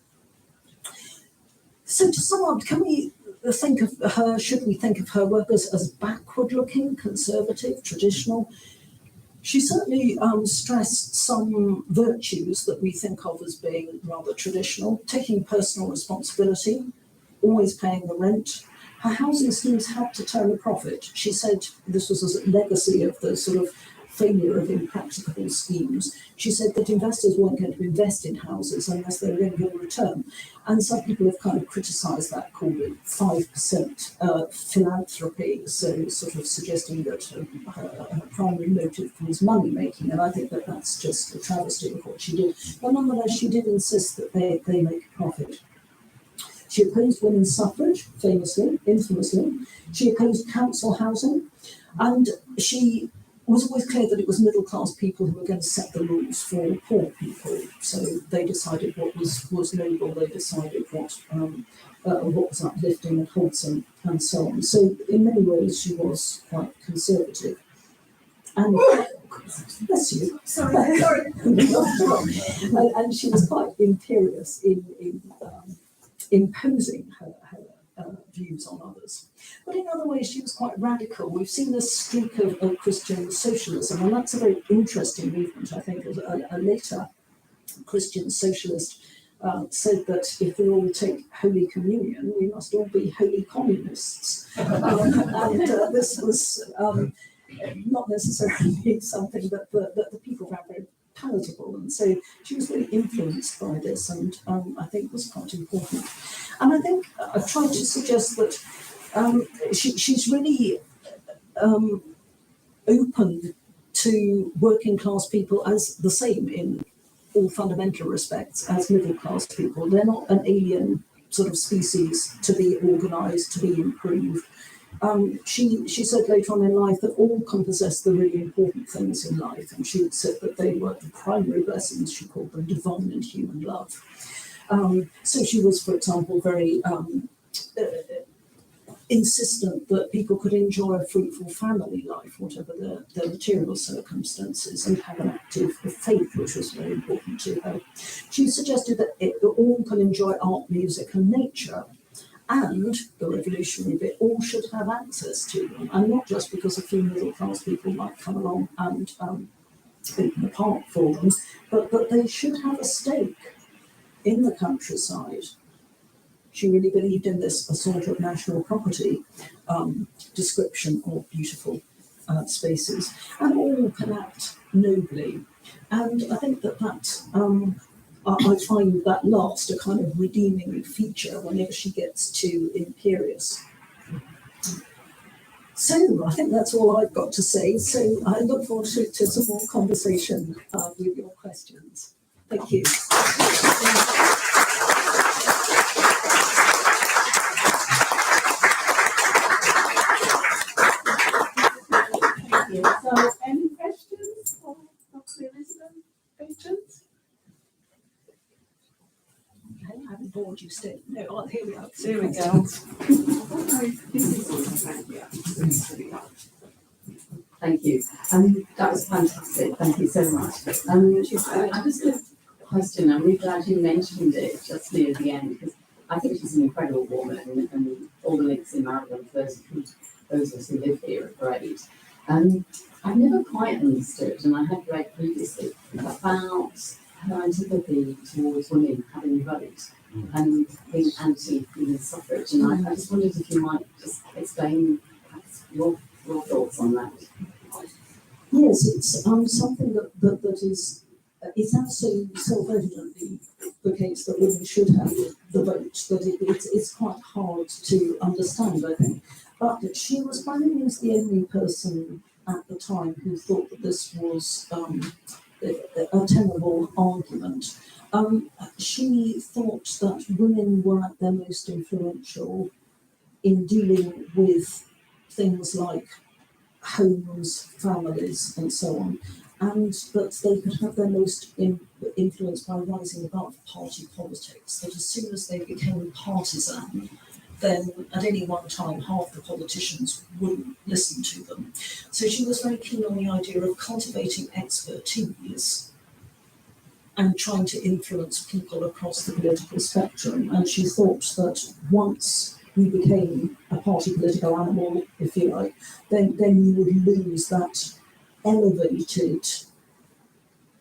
So to sum up, can we think of her, should we think of her work as backward-looking, conservative, traditional? She certainly stressed some virtues that we think of as being rather traditional, taking personal responsibility, always paying the rent. Her housing schemes had to turn a profit. She said this was a legacy of the sort of failure of impracticable schemes. She said that investors weren't going to invest in houses unless they were going to get a return. And some people have kind of criticised that, called it 5% philanthropy, so sort of suggesting that her primary motive was money making. And I think that that's just a travesty of what she did. But nonetheless, she did insist that they make a profit. She opposed women's suffrage, famously, infamously. She opposed council housing, and she was always clear that it was middle-class people who were going to set the rules for poor people. So they decided what was noble, they decided what was uplifting and wholesome, and so on. So in many ways, she was quite conservative. And bless you. Sorry. And she was quite imperious in imposing her views on others. But in other ways, she was quite radical. We've seen this streak of Christian socialism, and that's a very interesting movement, I think. A later Christian socialist said that if we all take Holy Communion, we must all be holy communists. And this was not necessarily something that the people found very palatable, and so she was really influenced by this, and I think was quite important. And I think I've tried to suggest that she's really open to working class people as the same in all fundamental respects as middle class people. They're not an alien sort of species to be organised, to be improved. She said later on in life that all can possess the really important things in life, and she had said that they were the primary blessings. She called them divine and human love. So she was, for example, very insistent that people could enjoy a fruitful family life, whatever their material circumstances, and have an active faith, which was very important to her. She suggested that all can enjoy art, music, and nature. And the revolutionary bit, all should have access to them, and not just because a few middle class people might come along and open a park for them, but that they should have a stake in the countryside. She really believed in this, a sort of national property description of beautiful spaces, and all can act nobly. And I think that I find that last a kind of redeeming feature whenever she gets too imperious. So I think that's all I've got to say. So I look forward to some more conversation with your questions. Thank you. So, any questions for Dr. Elizabeth Baigent? I haven't bored you, Steve. No, oh, here we are. There we go. Thank you. That was fantastic. Thank you so much. I just have a question. I'm really glad you mentioned it just near the end, because I think she's an incredible woman, and all the links in Marylebone for those of us who live here are great. I've never quite understood, and I had read previously, about her antipathy towards women having a vote and being anti-women's suffrage. And I just wondered if you might just explain your thoughts on that. Yes, it's something that is, it's absolutely self-evidently the case that women should have the vote, that it's quite hard to understand, I think. But she was by no means the only person at the time who thought that this was a tenable argument. She thought that women were at their most influential in dealing with things like homes, families, and so on, and that they could have their most influence by rising above party politics, that as soon as they became partisan, then at any one time half the politicians wouldn't listen to them. So she was very keen on the idea of cultivating expertise and trying to influence people across the political spectrum. And she thought that once you became a party political animal, if you like, then you would lose that elevated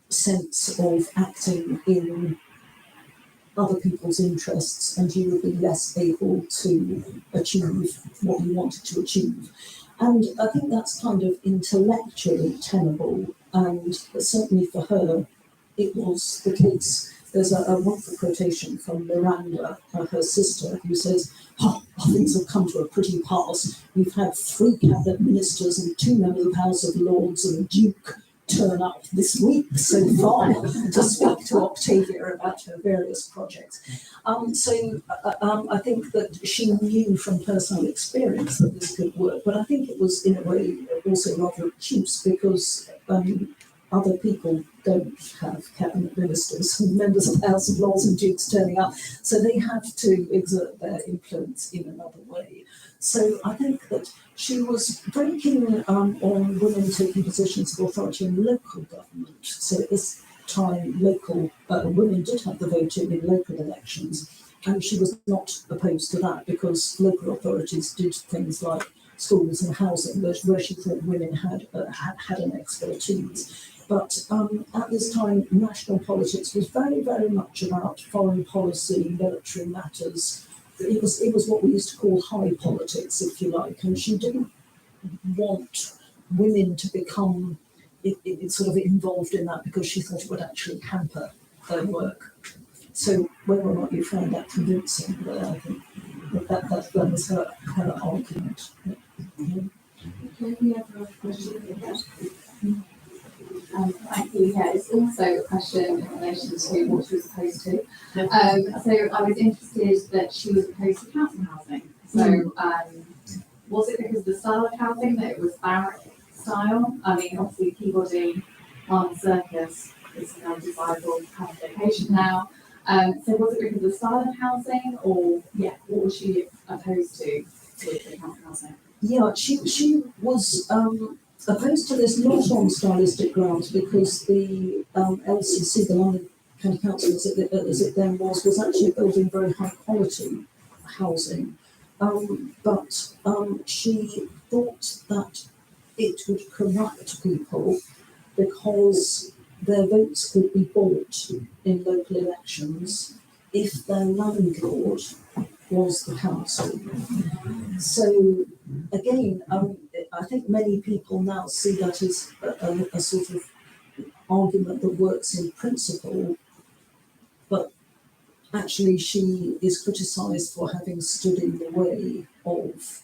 sense of acting in other people's interests, and you would be less able to achieve what you wanted to achieve. And I think that's kind of intellectually tenable, and certainly for her, it was the case. There's a wonderful quotation from Miranda, her sister, who says, things have come to a pretty pass. We've had 3 cabinet ministers and 2 members of the House of Lords and a Duke turn up this week so far to speak to Octavia about her various projects. So I think that she knew from personal experience that this could work, but I think it was in a way also rather obtuse because other people don't have cabinet ministers and members of the House of Lords and dukes turning up, so they have to exert their influence in another way. So I think that she was very keen on women taking positions of authority in local government. So at this time, local women did have the vote in local elections, and she was not opposed to that because local authorities did things like schools and housing, where she thought women had an expertise. But at this time, national politics was very, very much about foreign policy, military matters. It was what we used to call high politics, if you like, and she didn't want women to become sort of involved in that because she thought it would actually hamper their work. So whether or not you find that convincing, I think that was her argument. Okay, we have a question. Thank you. Yeah, it's also a question in relation to what she was opposed to. So I was interested that she was opposed to council housing. So was it because of the style of housing, that it was barrack style? I mean, obviously Peabody on Circus is a desirable kind of location now. So was it because of the style of housing, or what was she opposed to with the council housing? Yeah, she was opposed to this not on stylistic grounds because the LCC, the London County Council as it then was actually building very high quality housing. But she thought that it would corrupt people because their votes could be bought in local elections if their landlord was the council. So again, I think many people now see that as a sort of argument that works in principle, but actually she is criticised for having stood in the way of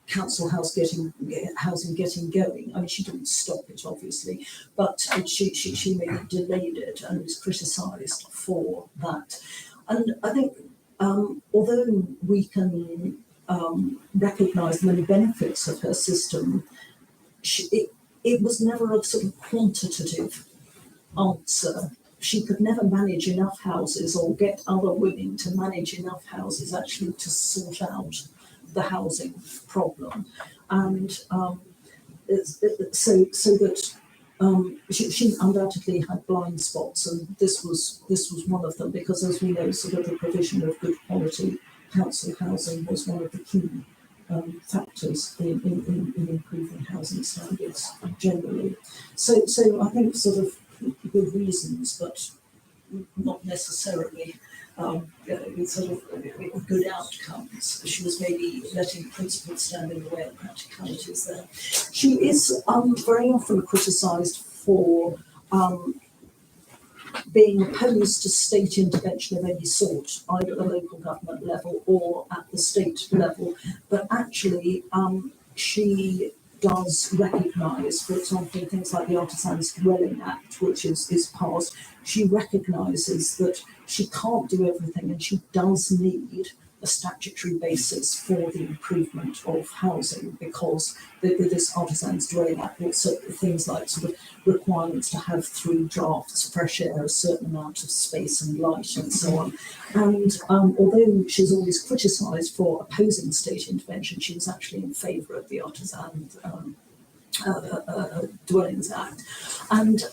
council housing getting going. I mean, she didn't stop it, obviously, but she maybe delayed it and was criticised for that. And I think although we can recognise many benefits of her system, it was never a sort of quantitative answer. She could never manage enough houses or get other women to manage enough houses actually to sort out the housing problem. And so that she undoubtedly had blind spots, and this was one of them, because as we know, sort of the provision of good quality council housing was one of the key factors in improving housing standards generally. So I think sort of good reasons, but not necessarily sort of good outcomes. She was maybe letting principles stand in the way of practicalities there. She is very often criticised for being opposed to state intervention of any sort, either at the local government level or at the state level. But actually, she does recognise, for example, things like the Artisans Dwelling Act, which is passed. She recognises that she can't do everything, and she does need a statutory basis for the improvement of housing, because this Artisans Dwelling Act also things like sort of requirements to have 3 drafts, fresh air, a certain amount of space and light, and so on. And although she's always criticised for opposing state intervention, she was actually in favour of the Artisans Dwellings Act. And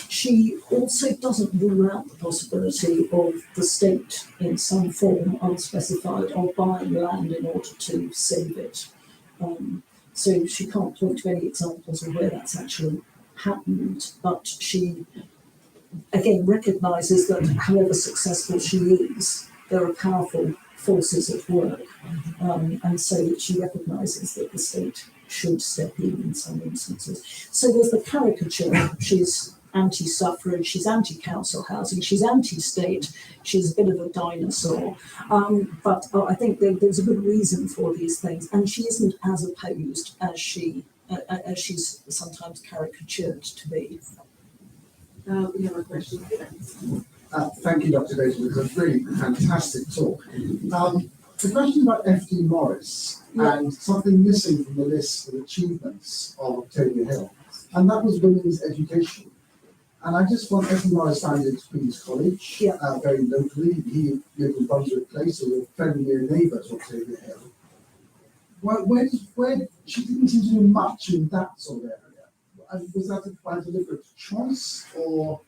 she also doesn't rule out the possibility of the state in some form, unspecified, of buying land in order to save it. So she can't point to any examples of where that's actually happened, but she again recognises that however successful she is, there are powerful forces at work, and so she recognises that the state should step in some instances. So there's the caricature. She's anti-suffrage, she's anti-council housing, she's anti-state, she's a bit of a dinosaur. But I think there's a good reason for these things, and she isn't as opposed as she's sometimes caricatured to be. We have a question. Thank you, Dr. Baigent. It was a really fantastic talk. The question about F.D. Morris and something missing from the list of achievements of Octavia Hill, and that was women's education. And I just want F.D. Morris founded Queen's College, very locally. He lived in Brunswick Place, so we're very near neighbours of Octavia Hill. Where she didn't seem to do much in that sort of area. And was that by deliberate choice, or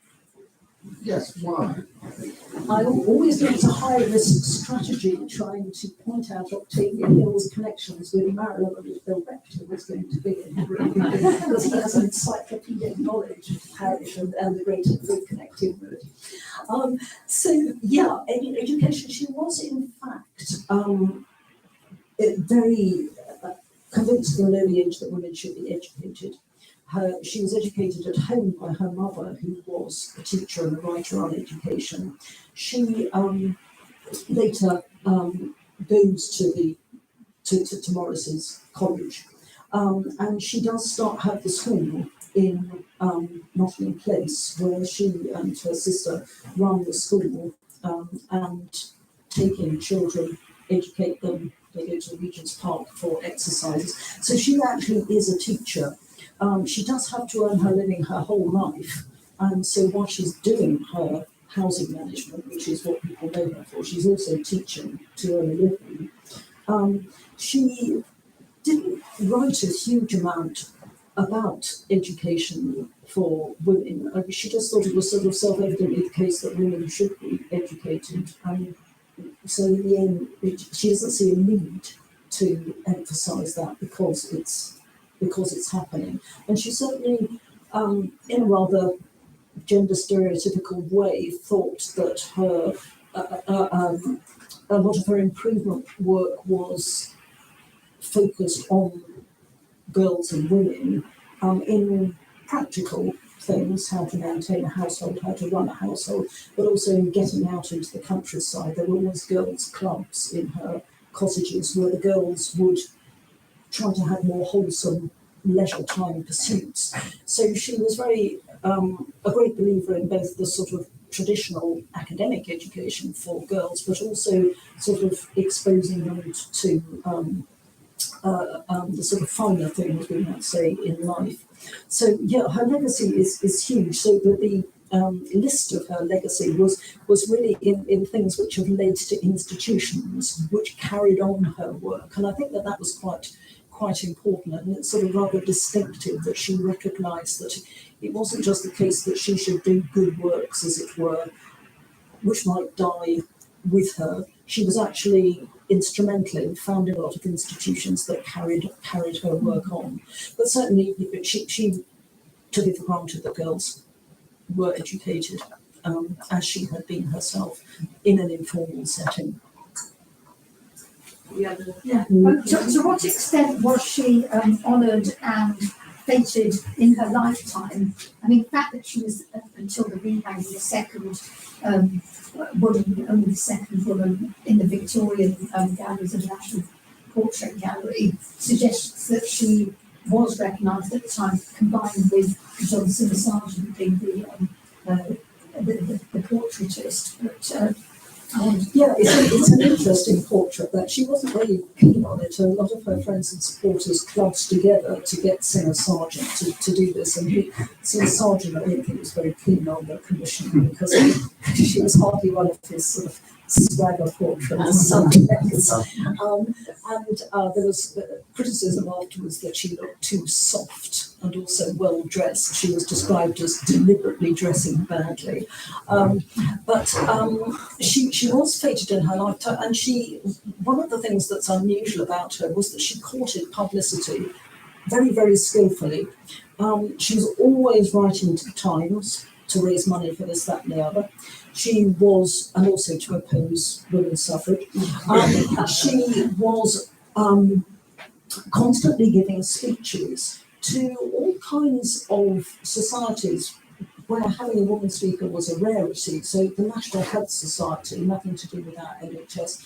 yes, why? I always looked at a high-risk strategy trying to point out Octavia Hill's connections with Marylebone as Bill Rector was going to be in the room, because he has an encyclopedic knowledge of the parish and the greater good connecting route. Education, she was in fact very convinced from an early age that women should be educated. She was educated at home by her mother, who was a teacher and a writer on education. She later goes to Morris's college, and she does have the school in Nottingham Place, where she and her sister run the school and take in children, educate them. They go to the Regent's Park for exercises. So she actually is a teacher. She does have to earn her living her whole life, and so while she's doing her housing management, which is what people know her for, she's also teaching to earn a living. She didn't write a huge amount about education for women. She just thought it was sort of self-evidently the case that women should be educated, and so in the end, she doesn't see a need to emphasise that because it's happening. And she certainly, in a rather gender stereotypical way, thought that her a lot of her improvement work was focused on girls and women in practical things, how to maintain a household, how to run a household, but also in getting out into the countryside. There were always girls' clubs in her cottages where the girls would try to have more wholesome leisure time pursuits. So she was very a great believer in both the sort of traditional academic education for girls, but also sort of exposing them to the sort of finer things, we might say, in life. So her legacy is huge. So the list of her legacy was really in things which have led to institutions which carried on her work, and I think that was quite important, and it's sort of rather distinctive that she recognised that it wasn't just the case that she should do good works, as it were, which might die with her. She was actually instrumental in founding a lot of institutions that carried her work on. But certainly she took it for granted that girls were educated, as she had been herself, in an informal setting. Yeah. To what extent was she honoured and feted in her lifetime? I mean, the fact that she was, until the rehanging, the second woman, only the second woman in the Victorian galleries of the National Portrait Gallery, suggests that she was recognised at the time, combined with Johnson Sargent being the portraitist. But it's an interesting portrait that she wasn't really keen on it. A lot of her friends and supporters clubbed together to get Singer Sargent to do this, and Singer Sargent, I don't think, was very keen on the commission because she was hardly one of his sort of swagger portraits subjects. And there was criticism afterwards that she looked too soft and also well dressed. She was described as deliberately dressing badly. But she was feted in her lifetime, and one of the things that's unusual about her was that she courted publicity very, very skillfully. She was always writing to the Times to raise money for this, that and the other. She was, and also to oppose women's suffrage, she was constantly giving speeches to all kinds of societies where having a woman speaker was a rarity. So the National Health Society, nothing to do with our NHS,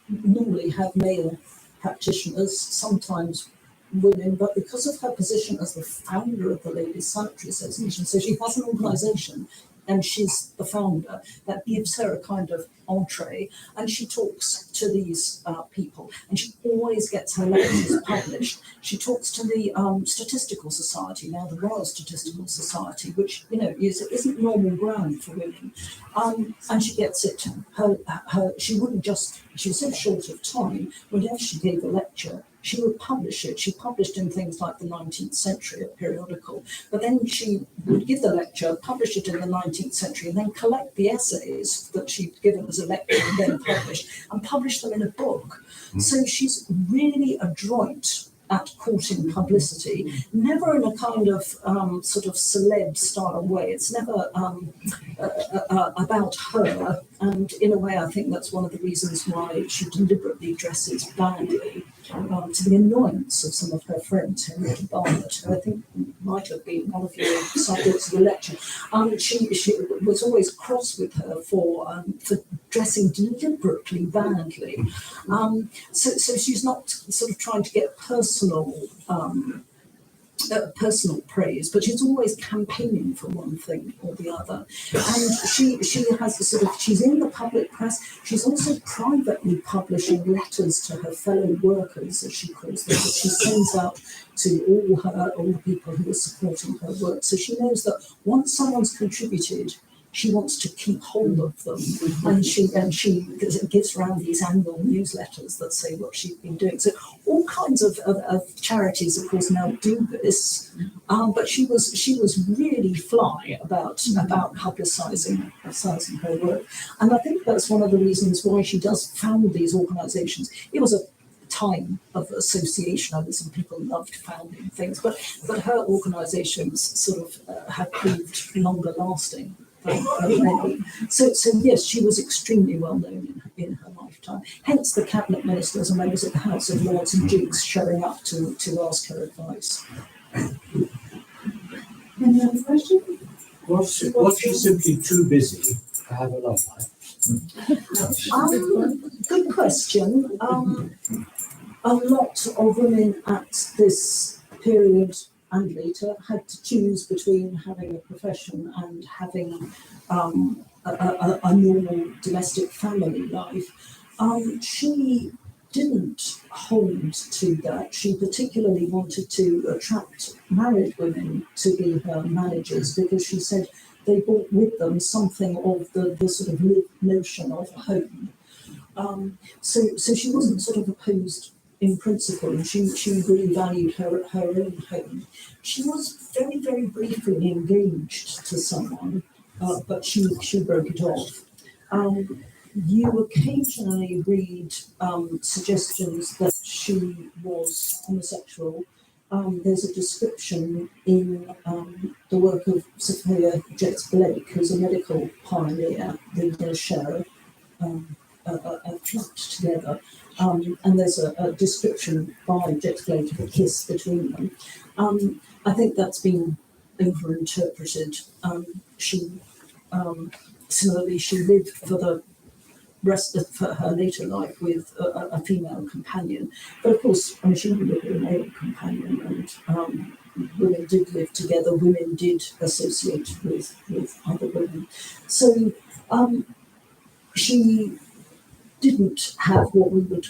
normally have male practitioners, sometimes women, but because of her position as the founder of the Ladies' Sanitary Association, so she has an organisation and she's the founder, that gives her a kind of entree, and she talks to these people, and she always gets her lectures published. She talks to the Statistical Society, now the Royal Statistical Society, which isn't normal ground for women, and she gets it. She was so short of time. Whenever she gave a lecture, she would publish it. She published in things like the 19th Century, a periodical, but then she would give the lecture, publish it in the 19th Century, and then collect the essays that she'd given as a lecture and then publish them in a book. So she's really adroit at courting publicity, never in a kind of sort of celeb style way. It's never about her, and in a way I think that's one of the reasons why she deliberately dresses badly, to the annoyance of some of her friends, Henrietta Barnett, who I think might have been one of your subjects of the lecture. She was always cross with her for dressing deliberately badly. So she's not sort of trying to get personal praise, but she's always campaigning for one thing or the other. And she has she's in the public press. She's also privately publishing letters to her fellow workers, as she calls them, that she sends out to all the people who are supporting her work. So she knows that once someone's contributed, she wants to keep hold of them, and she gives around these annual newsletters that say what she's been doing. So all kinds of charities, of course, now do this, but she was really fly about publicising her work, and I think that's one of the reasons why she does found these organisations. It was a time of association, and some people loved founding things, but her organisations sort of have proved longer lasting. So yes, she was extremely well known in her lifetime. Hence the cabinet ministers and members of the House of Lords and Dukes showing up to ask her advice. Any other question? Was she simply too busy to have a love life? Good question. A lot of women at this period and later had to choose between having a profession and having a normal domestic family life. She didn't hold to that. She particularly wanted to attract married women to be her managers, because she said they brought with them something of the sort of notion of home. So she wasn't sort of opposed in principle, and she really valued her own home. She was very, very briefly engaged to someone, but she broke it off. You occasionally read suggestions that she was homosexual. There's a description in the work of Sophia Jetts-Blake, who's a medical pioneer. They share a flat together. And there's a description by Jetts-Blake of a kiss between them. I think that's been overinterpreted. Similarly, she lived for the rest of her later life with a female companion. But of course, she didn't live with a male companion, and women did live together. Women did associate with other women. So she didn't have what we would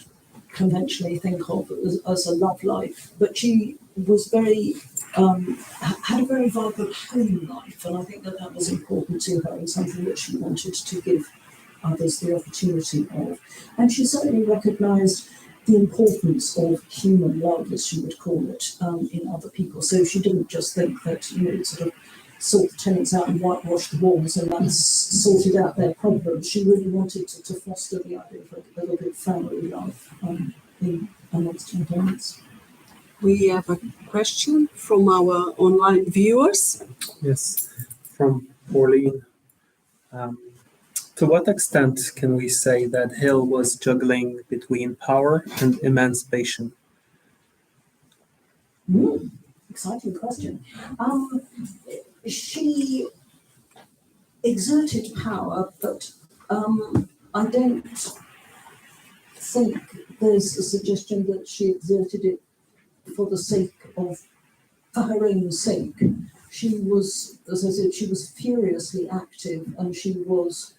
conventionally think of as a love life, but she was had a very vibrant home life, and I think that was important to her and something that she wanted to give others the opportunity of. And she certainly recognised the importance of human love, as she would call it, in other people. So she didn't just think that sort of sort the tenants out and whitewash the walls and that's sorted out their problems. She really wanted to foster the idea of a little bit of family life amongst her tenants. We have a question from our online viewers. Yes, from Pauline. To what extent can we say that Hill was juggling between power and emancipation? Exciting question. She exerted power, but I don't think there's a suggestion that she exerted it for her own sake. She was, as I said, she was furiously active, and she was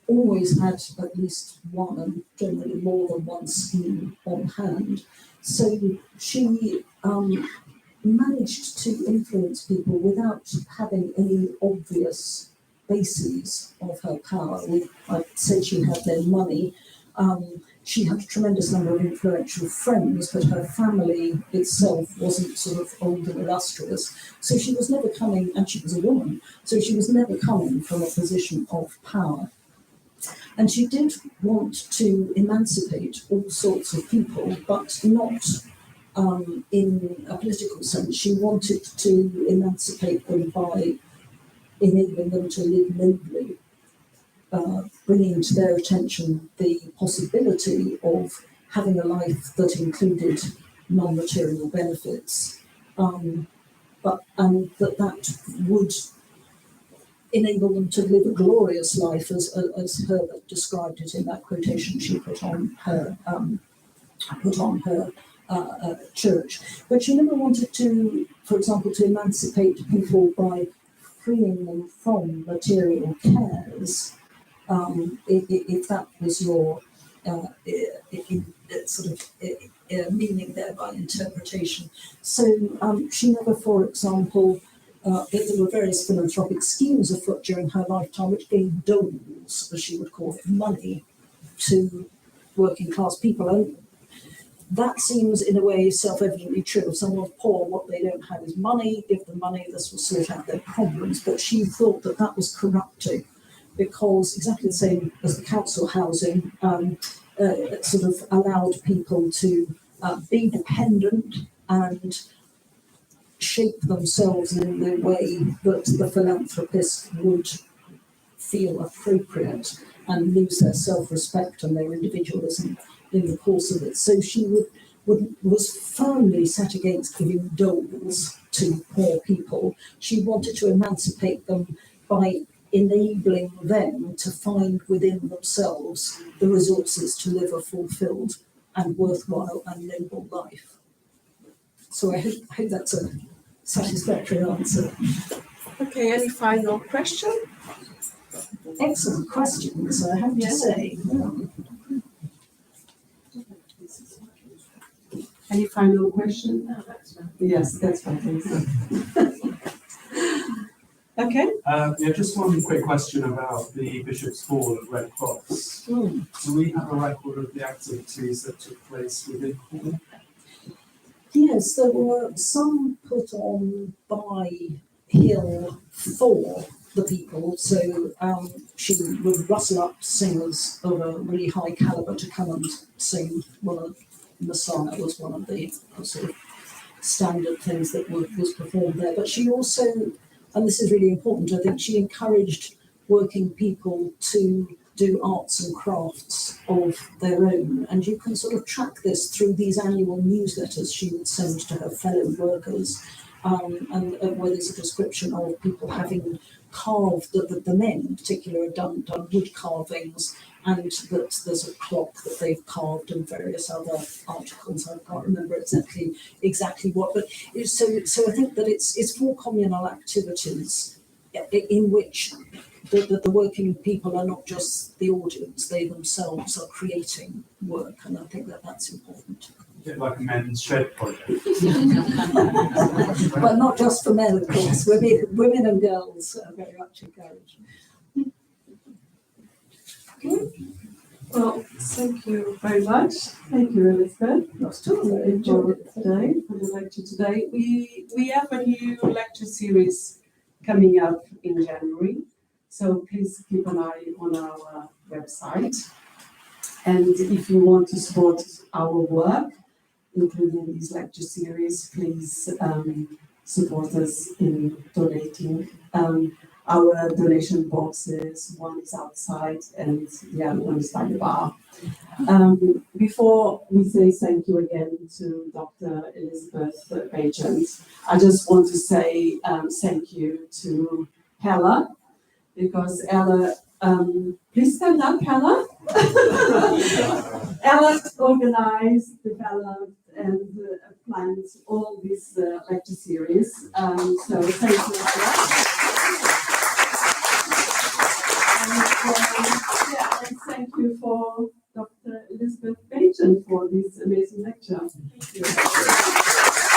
always had at least one and generally more than one scheme on hand. So she managed to influence people without having any obvious bases of her power. I'd say she had their money. She had a tremendous number of influential friends, but her family itself wasn't sort of old and illustrious. So she was never coming, and she was a woman, so she was never coming from a position of power. And she did want to emancipate all sorts of people, but not in a political sense. She wanted to emancipate them by enabling them to live nobly, bringing to their attention the possibility of having a life that included non-material benefits, but that would enable them to live a glorious life, as Herbert described it in that quotation she put on her church. But she never wanted to, for example, to emancipate people by freeing them from material cares, if that was your meaning there by interpretation. So she never, for example, there were various philanthropic schemes afoot during her lifetime which gave doles, as she would call it, money to working class people. And that seems in a way self-evidently true. If someone's poor, what they don't have is money. Give them money, this will sort out their problems. But she thought that that was corrupting, because exactly the same as the council housing, it sort of allowed people to be dependent and shape themselves in the way that the philanthropist would feel appropriate and lose their self-respect and their individualism in the course of it. So she was firmly set against giving doles to poor people. She wanted to emancipate them by enabling them to find within themselves the resources to live a fulfilled and worthwhile and noble life. So I hope that's a satisfactory answer. Okay, any final question? Excellent questions, I have to say. Any final question? Yes, that's fine. Okay. Yeah, just one quick question about the Bishop's Hall at Red Cross. Do we have a record of the activities that took place within Hall? Yes, there were some put on by Hill for the people. So she would rustle up singers of a really high calibre to come and sing. Messiah was one of the sort of standard things that was performed there. But she also, and this is really important, I think, she encouraged working people to do arts and crafts of their own. And you can sort of track this through these annual newsletters she would send to her fellow workers, and where there's a description of people having carved, the men in particular have done wood carvings, and that there's a clock that they've carved and various other articles. I can't remember exactly what, but so I think that it's for communal activities in which the working people are not just the audience, they themselves are creating work, and I think that that's important. A bit like a men's shed project. But not just for men, of course. Women and girls are very much encouraged. Okay. Well, thank you very much. Thank you, Elizabeth. I enjoyed it today for the lecture today. We have a new lecture series coming up in January, so please keep an eye on our website. And if you want to support our work, including this lecture series, please support us in donating. Our donation boxes, one is outside and the other one is by the bar. Before we say thank you again to Dr. Elizabeth Baigent, I just want to say thank you to Hella, because Ella, please stand up, Hella. Ella organized, developed, and planned all this lecture series. So thank you for that. Elizabeth Baigent for this amazing lecture. Thank you.